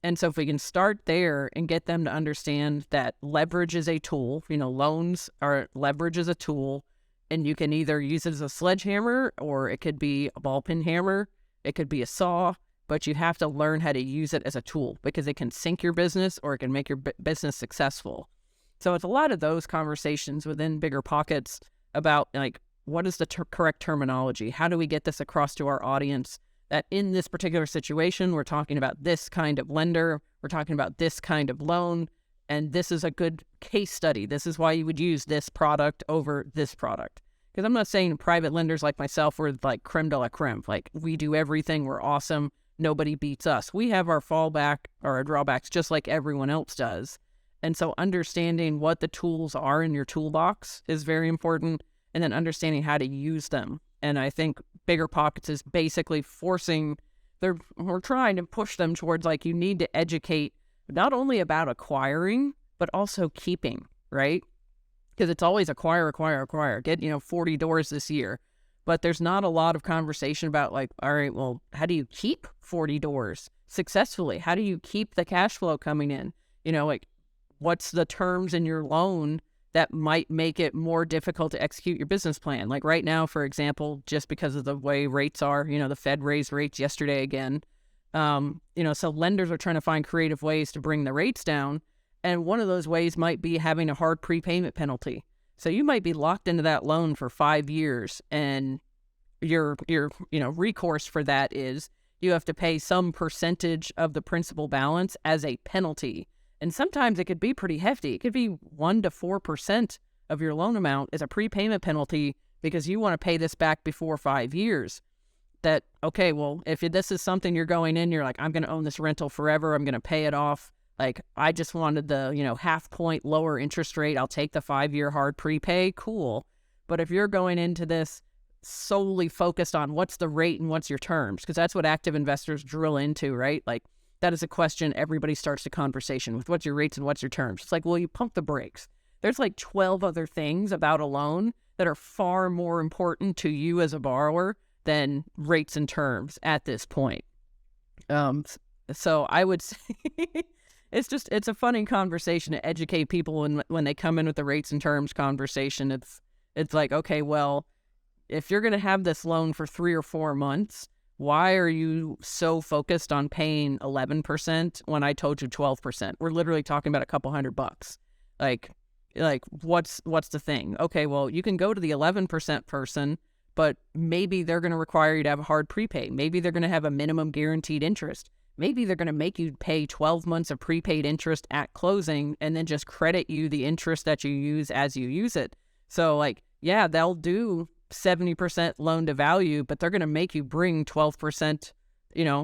And so if we can start there and get them to understand that leverage is a tool, leverage is a tool, and you can either use it as a sledgehammer, or it could be a ball peen hammer, it could be a saw, but you have to learn how to use it as a tool, because it can sink your business or it can make your business successful. So it's a lot of those conversations within Bigger Pockets about like, what is the correct terminology? How do we get this across to our audience that in this particular situation, we're talking about this kind of lender, we're talking about this kind of loan, and this is a good case study. This is why you would use this product over this product. Because I'm not saying private lenders like myself, we're like creme de la creme. Like, we do everything, we're awesome, nobody beats us. We have our fallback or our drawbacks just like everyone else does. And so understanding what the tools are in your toolbox is very important, and then understanding how to use them. And I think Bigger Pockets is basically we're trying to push them towards like, you need to educate not only about acquiring, but also keeping, right? Because it's always acquire. Get, 40 doors this year. But there's not a lot of conversation about like, all right, well, how do you keep 40 doors successfully? How do you keep the cash flow coming in? Like, what's the terms in your loan that might make it more difficult to execute your business plan? Like right now, for example, just because of the way rates are, the Fed raised rates yesterday again. So lenders are trying to find creative ways to bring the rates down. And one of those ways might be having a hard prepayment penalty. So you might be locked into that loan for 5 years, and your recourse for that is you have to pay some percentage of the principal balance as a penalty. And sometimes it could be pretty hefty. It could be 1 to 4% of your loan amount is a prepayment penalty because you want to pay this back before 5 years. That, okay, well, if this is something you're going in, you're like, I'm going to own this rental forever, I'm going to pay it off. Like, I just wanted the, half point lower interest rate. I'll take the 5-year hard prepay. Cool. But if you're going into this solely focused on what's the rate and what's your terms, because that's what active investors drill into, right? Like, that is a question everybody starts the conversation with. What's your rates and what's your terms? It's like, well, you pump the brakes. There's like 12 other things about a loan that are far more important to you as a borrower than rates and terms at this point. So I would say it's a funny conversation to educate people when they come in with the rates and terms conversation. It's like, okay, well, if you're going to have this loan for 3 or 4 months, why are you so focused on paying 11% when I told you 12%? We're literally talking about a couple $100. Like what's the thing? Okay, well, you can go to the 11% person, but maybe they're going to require you to have a hard prepay. Maybe they're going to have a minimum guaranteed interest. Maybe they're going to make you pay 12 months of prepaid interest at closing and then just credit you the interest that you use as you use it. So like, yeah, they'll do 70% loan to value, but they're going to make you bring 12%,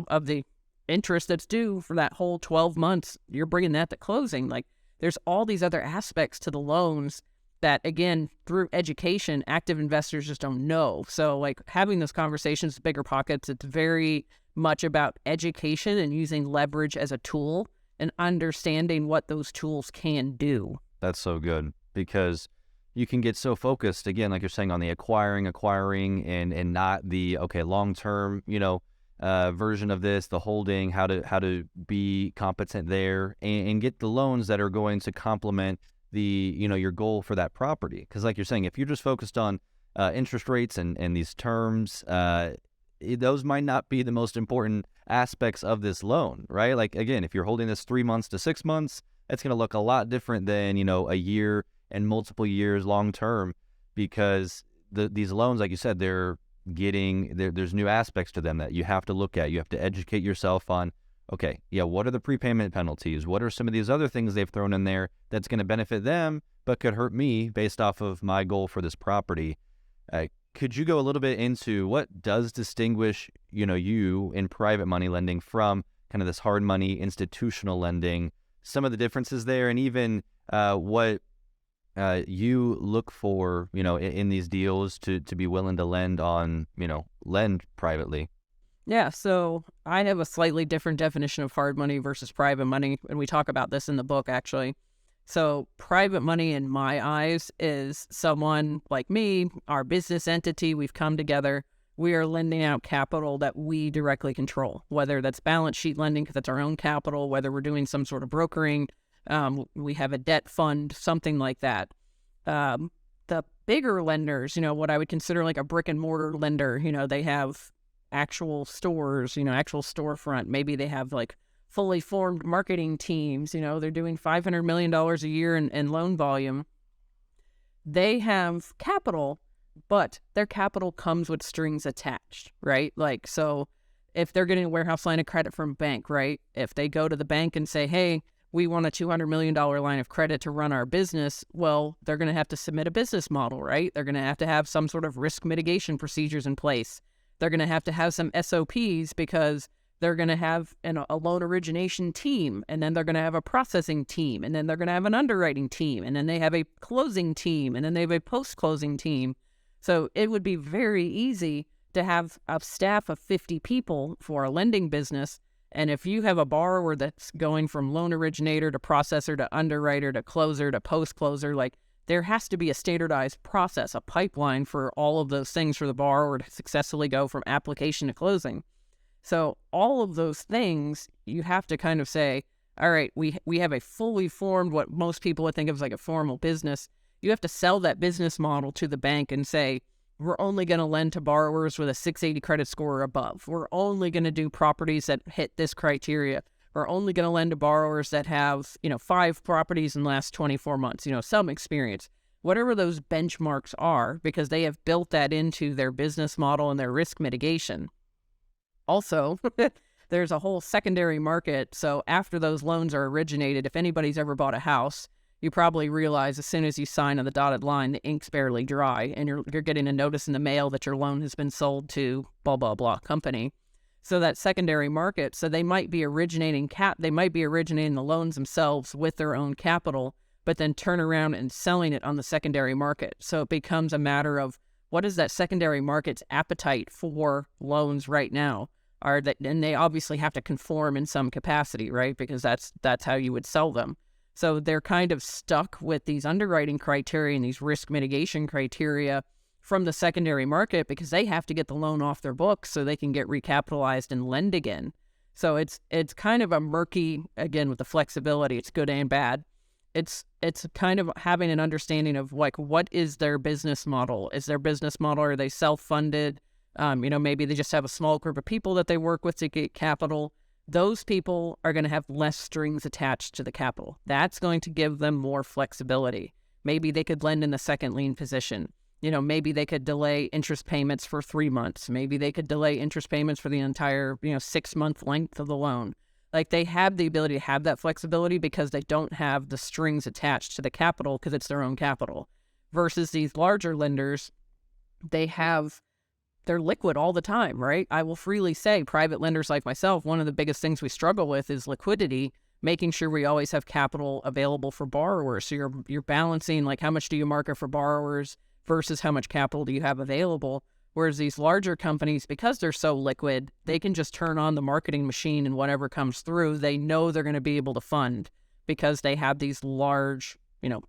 of the interest that's due for that whole 12 months. You're bringing that to closing. Like, there's all these other aspects to the loans that, again, through education, active investors just don't know. So like having those conversations with Bigger Pockets, it's very much about education and using leverage as a tool and understanding what those tools can do. That's so good, because you can get so focused, again, like you're saying, on the acquiring and not the, okay, long-term, version of this, the holding, how to be competent there and get the loans that are going to complement the, your goal for that property. Because like you're saying, if you're just focused on interest rates and these terms, those might not be the most important aspects of this loan, right? Like, again, if you're holding this 3 months to 6 months, it's going to look a lot different than, a year and multiple years long term, because these loans, like you said, there's new aspects to them that you have to look at. You have to educate yourself on, okay, yeah, what are the prepayment penalties? What are some of these other things they've thrown in there that's going to benefit them but could hurt me based off of my goal for this property? Could you go a little bit into what does distinguish, you in private money lending from kind of this hard money institutional lending, some of the differences there, and even what you look for, in these deals to be willing to lend on, lend privately? Yeah, so I have a slightly different definition of hard money versus private money, and we talk about this in the book, actually. So private money in my eyes is someone like me, our business entity, we've come together, we are lending out capital that we directly control, whether that's balance sheet lending because it's our own capital, whether we're doing some sort of brokering, we have a debt fund, something like that. The bigger lenders, what I would consider like a brick and mortar lender, they have actual stores, actual storefront. Maybe they have like fully formed marketing teams, they're doing $500 million a year in loan volume. They have capital, but their capital comes with strings attached, right? Like, so if they're getting a warehouse line of credit from a bank, right? If they go to the bank and say, hey, we want a $200 million line of credit to run our business, well, they're going to have to submit a business model, right? They're going to have some sort of risk mitigation procedures in place. They're going to have some SOPs because they're going to have a loan origination team, and then they're going to have a processing team, and then they're going to have an underwriting team, and then they have a closing team, and then they have a post-closing team. So it would be very easy to have a staff of 50 people for a lending business. And if you have a borrower that's going from loan originator to processor to underwriter to closer to post-closer, like, there has to be a standardized process, a pipeline for all of those things for the borrower to successfully go from application to closing. So all of those things, you have to kind of say, all right, we have a fully formed, what most people would think of as like a formal business. You have to sell that business model to the bank and say, we're only going to lend to borrowers with a 680 credit score or above. We're only going to do properties that hit this criteria. We're only going to lend to borrowers that have, 5 properties in the last 24 months, some experience, whatever those benchmarks are, because they have built that into their business model and their risk mitigation. Also, there's a whole secondary market. So after those loans are originated, if anybody's ever bought a house, you probably realize as soon as you sign on the dotted line, the ink's barely dry, and you're getting a notice in the mail that your loan has been sold to blah, blah, blah company. So that secondary market, so they might be originating the loans themselves with their own capital, but then turn around and selling it on the secondary market. So it becomes a matter of what is that secondary market's appetite for loans right now? And they obviously have to conform in some capacity, right? Because that's how you would sell them. So they're kind of stuck with these underwriting criteria and these risk mitigation criteria from the secondary market because they have to get the loan off their books so they can get recapitalized and lend again. So it's kind of a murky, again, with the flexibility, it's good and bad. It's kind of having an understanding of like, what is their business model? Is their business model, are they self-funded? Maybe they just have a small group of people that they work with to get capital. Those people are going to have less strings attached to the capital. That's going to give them more flexibility. Maybe they could lend in the second lien position. Maybe they could delay interest payments for 3 months. Maybe they could delay interest payments for the entire, 6-month length of the loan. Like, they have the ability to have that flexibility because they don't have the strings attached to the capital because it's their own capital. Versus these larger lenders, they're liquid all the time, right? I will freely say, private lenders like myself, one of the biggest things we struggle with is liquidity, making sure we always have capital available for borrowers. So you're balancing, like, how much do you market for borrowers versus how much capital do you have available? Whereas these larger companies, because they're so liquid, they can just turn on the marketing machine and whatever comes through, they know they're going to be able to fund because they have these large,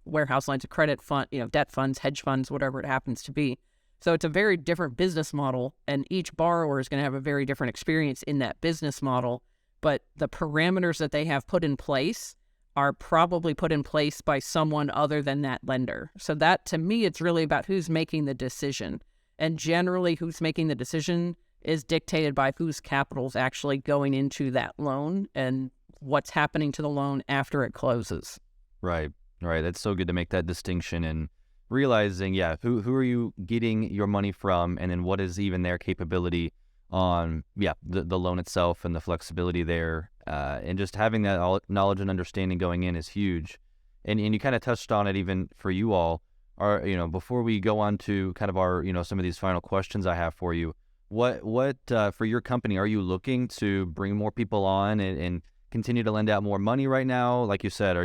warehouse lines of credit fund, debt funds, hedge funds, whatever it happens to be. So it's a very different business model, and each borrower is going to have a very different experience in that business model. But the parameters that they have put in place are probably put in place by someone other than that lender. So that, to me, it's really about who's making the decision. And generally, who's making the decision is dictated by whose capital is actually going into that loan and what's happening to the loan after it closes. Right. That's so good to make that distinction and realizing, who are you getting your money from, and then what is even their capability on, the loan itself and the flexibility there. And just having that knowledge and understanding going in is huge. And you kind of touched on it even for you all. Before we go on to kind of our, some of these final questions I have for you, what for your company, are you looking to bring more people on and continue to lend out more money right now? Like you said, are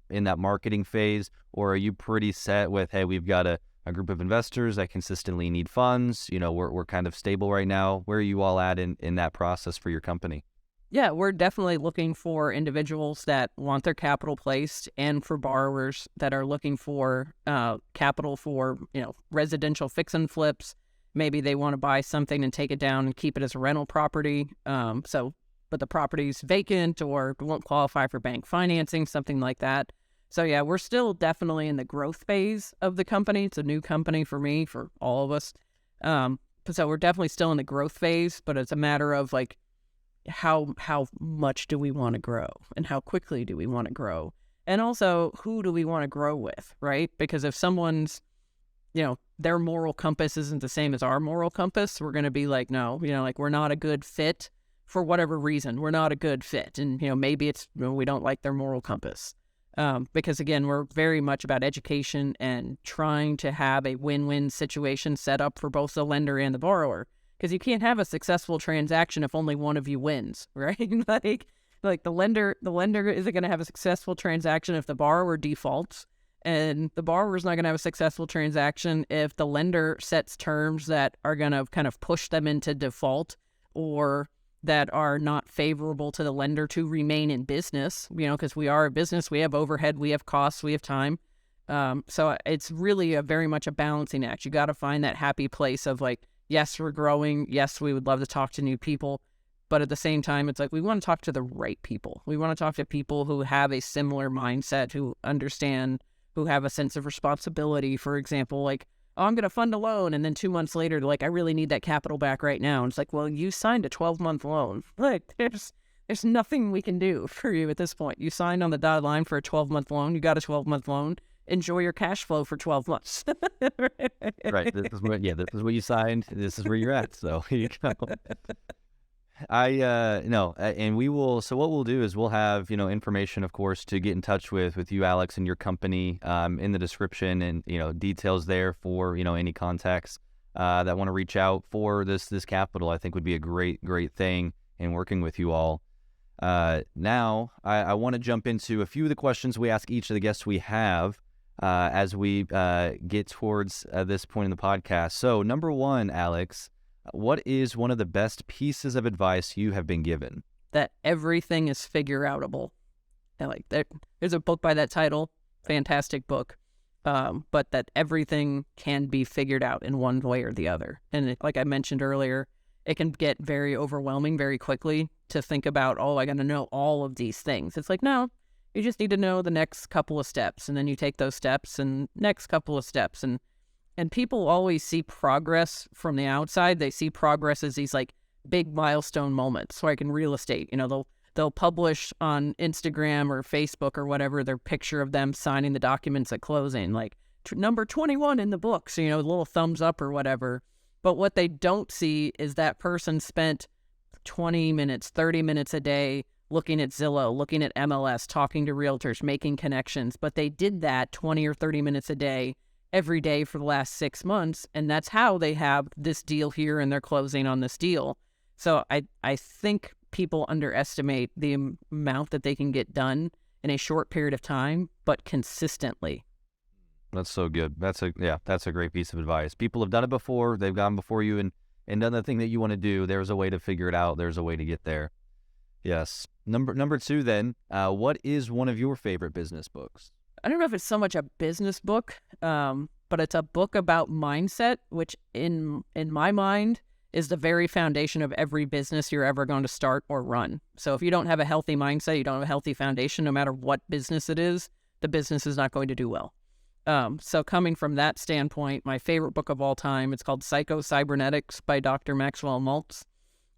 in that marketing phase, or are you pretty set with, hey, we've got a group of investors that consistently need funds, we're kind of stable right now? Where are you all at in that process for your company? Yeah, we're definitely looking for individuals that want their capital placed, and for borrowers that are looking for capital for, residential fix and flips. Maybe they want to buy something and take it down and keep it as a rental property. But the property's vacant or won't qualify for bank financing, something like that. So yeah, we're still definitely in the growth phase of the company. It's a new company for me, for all of us. So we're definitely still in the growth phase, but it's a matter of like, how much do we want to grow and how quickly do we want to grow? And also, who do we want to grow with, right? Because if someone's, their moral compass isn't the same as our moral compass, we're going to be like, no, like, we're not a good fit for whatever reason. We're not a good fit. And, maybe it's, we don't like their moral compass. Because again, we're very much about education and trying to have a win-win situation set up for both the lender and the borrower. Because you can't have a successful transaction if only one of you wins, right? like the lender isn't going to have a successful transaction if the borrower defaults, and the borrower is not going to have a successful transaction if the lender sets terms that are going to kind of push them into default, or that are not favorable to the lender to remain in business, because we are a business, we have overhead, we have costs, we have time. So it's really very much a balancing act. You got to find that happy place of like, yes, we're growing. Yes, we would love to talk to new people. But at the same time, it's like, we want to talk to the right people. We want to talk to people who have a similar mindset, who understand, who have a sense of responsibility. For example, like, oh, I'm going to fund a loan. And then 2 months later, they're like, I really need that capital back right now. And it's like, well, you signed a 12-month loan. Like, there's nothing we can do for you at this point. You signed on the dotted line for a 12-month loan. You got a 12-month loan. Enjoy your cash flow for 12 months. Right. This is what you signed. This is where you're at. So here you go. And we will, so what we'll do is we'll have, information, of course, to get in touch with you, Alex, and your company, in the description, and, details there for, any contacts, that want to reach out for this capital. I think would be a great thing in working with you all. Now I want to jump into a few of the questions we ask each of the guests we have, as we, get towards, this point in the podcast. So number one, Alex, what is one of the best pieces of advice you have been given? That everything is figure-outable. There's a book by that title, fantastic book, but that everything can be figured out in one way or the other. And like I mentioned earlier, it can get very overwhelming very quickly to think about, oh, I got to know all of these things. It's like, no, you just need to know the next couple of steps, and then you take those steps and next couple of steps. And people always see progress from the outside. They see progress as these like big milestone moments. Like in real estate, they'll publish on Instagram or Facebook or whatever their picture of them signing the documents at closing, like number 21 in the book. So, a little thumbs up or whatever. But what they don't see is that person spent 20 minutes, 30 minutes a day looking at Zillow, looking at MLS, talking to realtors, making connections. But they did that 20 or 30 minutes a day every day for the last 6 months. And that's how they have this deal here and they're closing on this deal. So I think people underestimate the amount that they can get done in a short period of time, but consistently. That's so good. That's a great piece of advice. People have done it before. They've gone before you and done the thing that you want to do. There's a way to figure it out. There's a way to get there. Yes. Number two then, what is one of your favorite business books? I don't know if it's so much a business book, but it's a book about mindset, which in my mind is the very foundation of every business you're ever going to start or run. So if you don't have a healthy mindset, you don't have a healthy foundation, no matter what business it is, the business is not going to do well. So coming from that standpoint, my favorite book of all time, it's called Psycho-Cybernetics by Dr. Maxwell Maltz.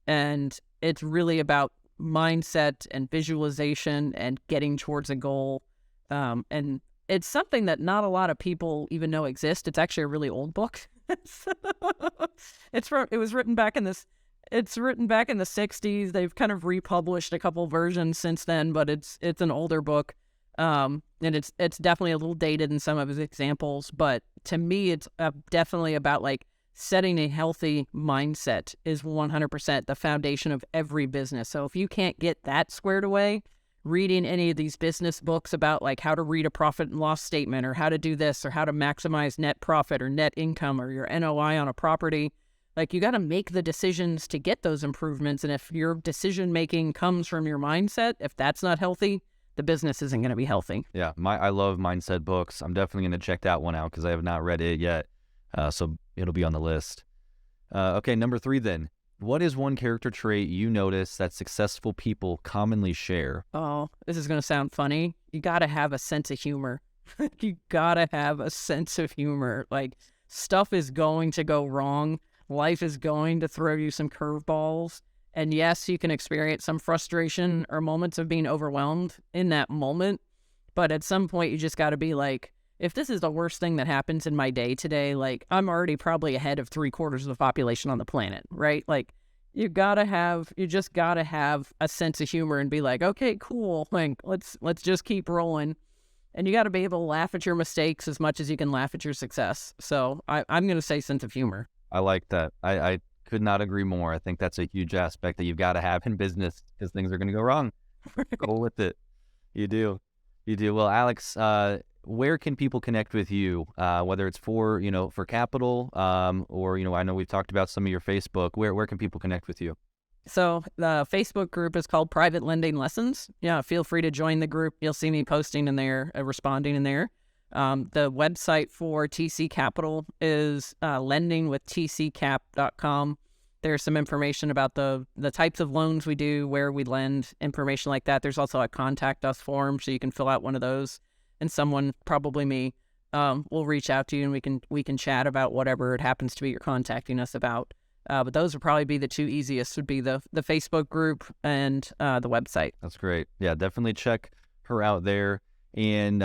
And it's really about mindset and visualization and getting towards a goal. And it's something that not a lot of people even know exists. It's actually a really old book. It was written back in the 60s. They've kind of republished a couple versions since then, but it's an older book. And it's definitely a little dated in some of his examples, but to me, it's definitely about like setting a healthy mindset is 100% the foundation of every business. So if you can't get that squared away, reading any of these business books about like how to read a profit and loss statement or how to do this or how to maximize net profit or net income or your NOI on a property, like you got to make the decisions to get those improvements. And if your decision making comes from your mindset, if that's not healthy, the business isn't going to be healthy. Yeah, I love mindset books. I'm definitely going to check that one out because I have not read it yet. So it'll be on the list. Okay, number 3 then. What is one character trait you notice that successful people commonly share? Oh, this is going to sound funny. You got to have a sense of humor. You got to have a sense of humor. Like, stuff is going to go wrong. Life is going to throw you some curveballs. And yes, you can experience some frustration or moments of being overwhelmed in that moment. But at some point, you just got to be like, if this is the worst thing that happens in my day today, like I'm already probably ahead of 3/4 of the population on the planet, right? Like you just gotta have a sense of humor and be like, okay, cool. Like let's just keep rolling. And you got to be able to laugh at your mistakes as much as you can laugh at your success. So I'm going to say sense of humor. I like that. I could not agree more. I think that's a huge aspect that you've got to have in business because things are going to go wrong. Go with it. You do. Well, Alex, where can people connect with you? Whether it's for capital, or I know we've talked about some of your Facebook. Where can people connect with you? So the Facebook group is called Private Lending Lessons. Yeah, feel free to join the group. You'll see me posting in there, responding in there. The website for TC Capital is lendingwithtccap.com. There's some information about the types of loans we do, where we lend, information like that. There's also a contact us form, so you can fill out one of those, and someone, probably me, will reach out to you, and we can chat about whatever it happens to be you're contacting us about. But those would probably be the two easiest, would be the Facebook group and the website. That's great. Yeah, definitely check her out there. And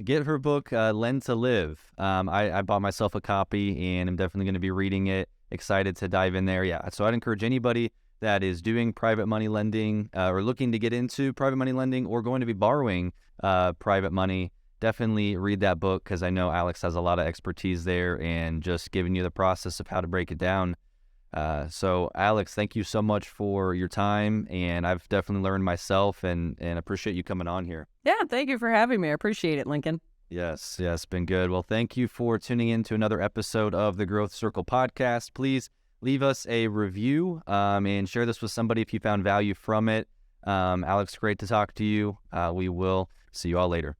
get her book, Lend to Live. I bought myself a copy, and I'm definitely going to be reading it. Excited to dive in there. Yeah, so I'd encourage anybody that is doing private money lending or looking to get into private money lending or going to be borrowing private money, definitely read that book because I know Alex has a lot of expertise there and just giving you the process of how to break it down. So Alex, thank you so much for your time, and I've definitely learned myself and appreciate you coming on here. Yeah, thank you for having me. I appreciate it, Lincoln. Yes, been good. Well, thank you for tuning in to another episode of the Growth Circle podcast. Please leave us a review and share this with somebody if you found value from it. Alex, great to talk to you. We will see you all later.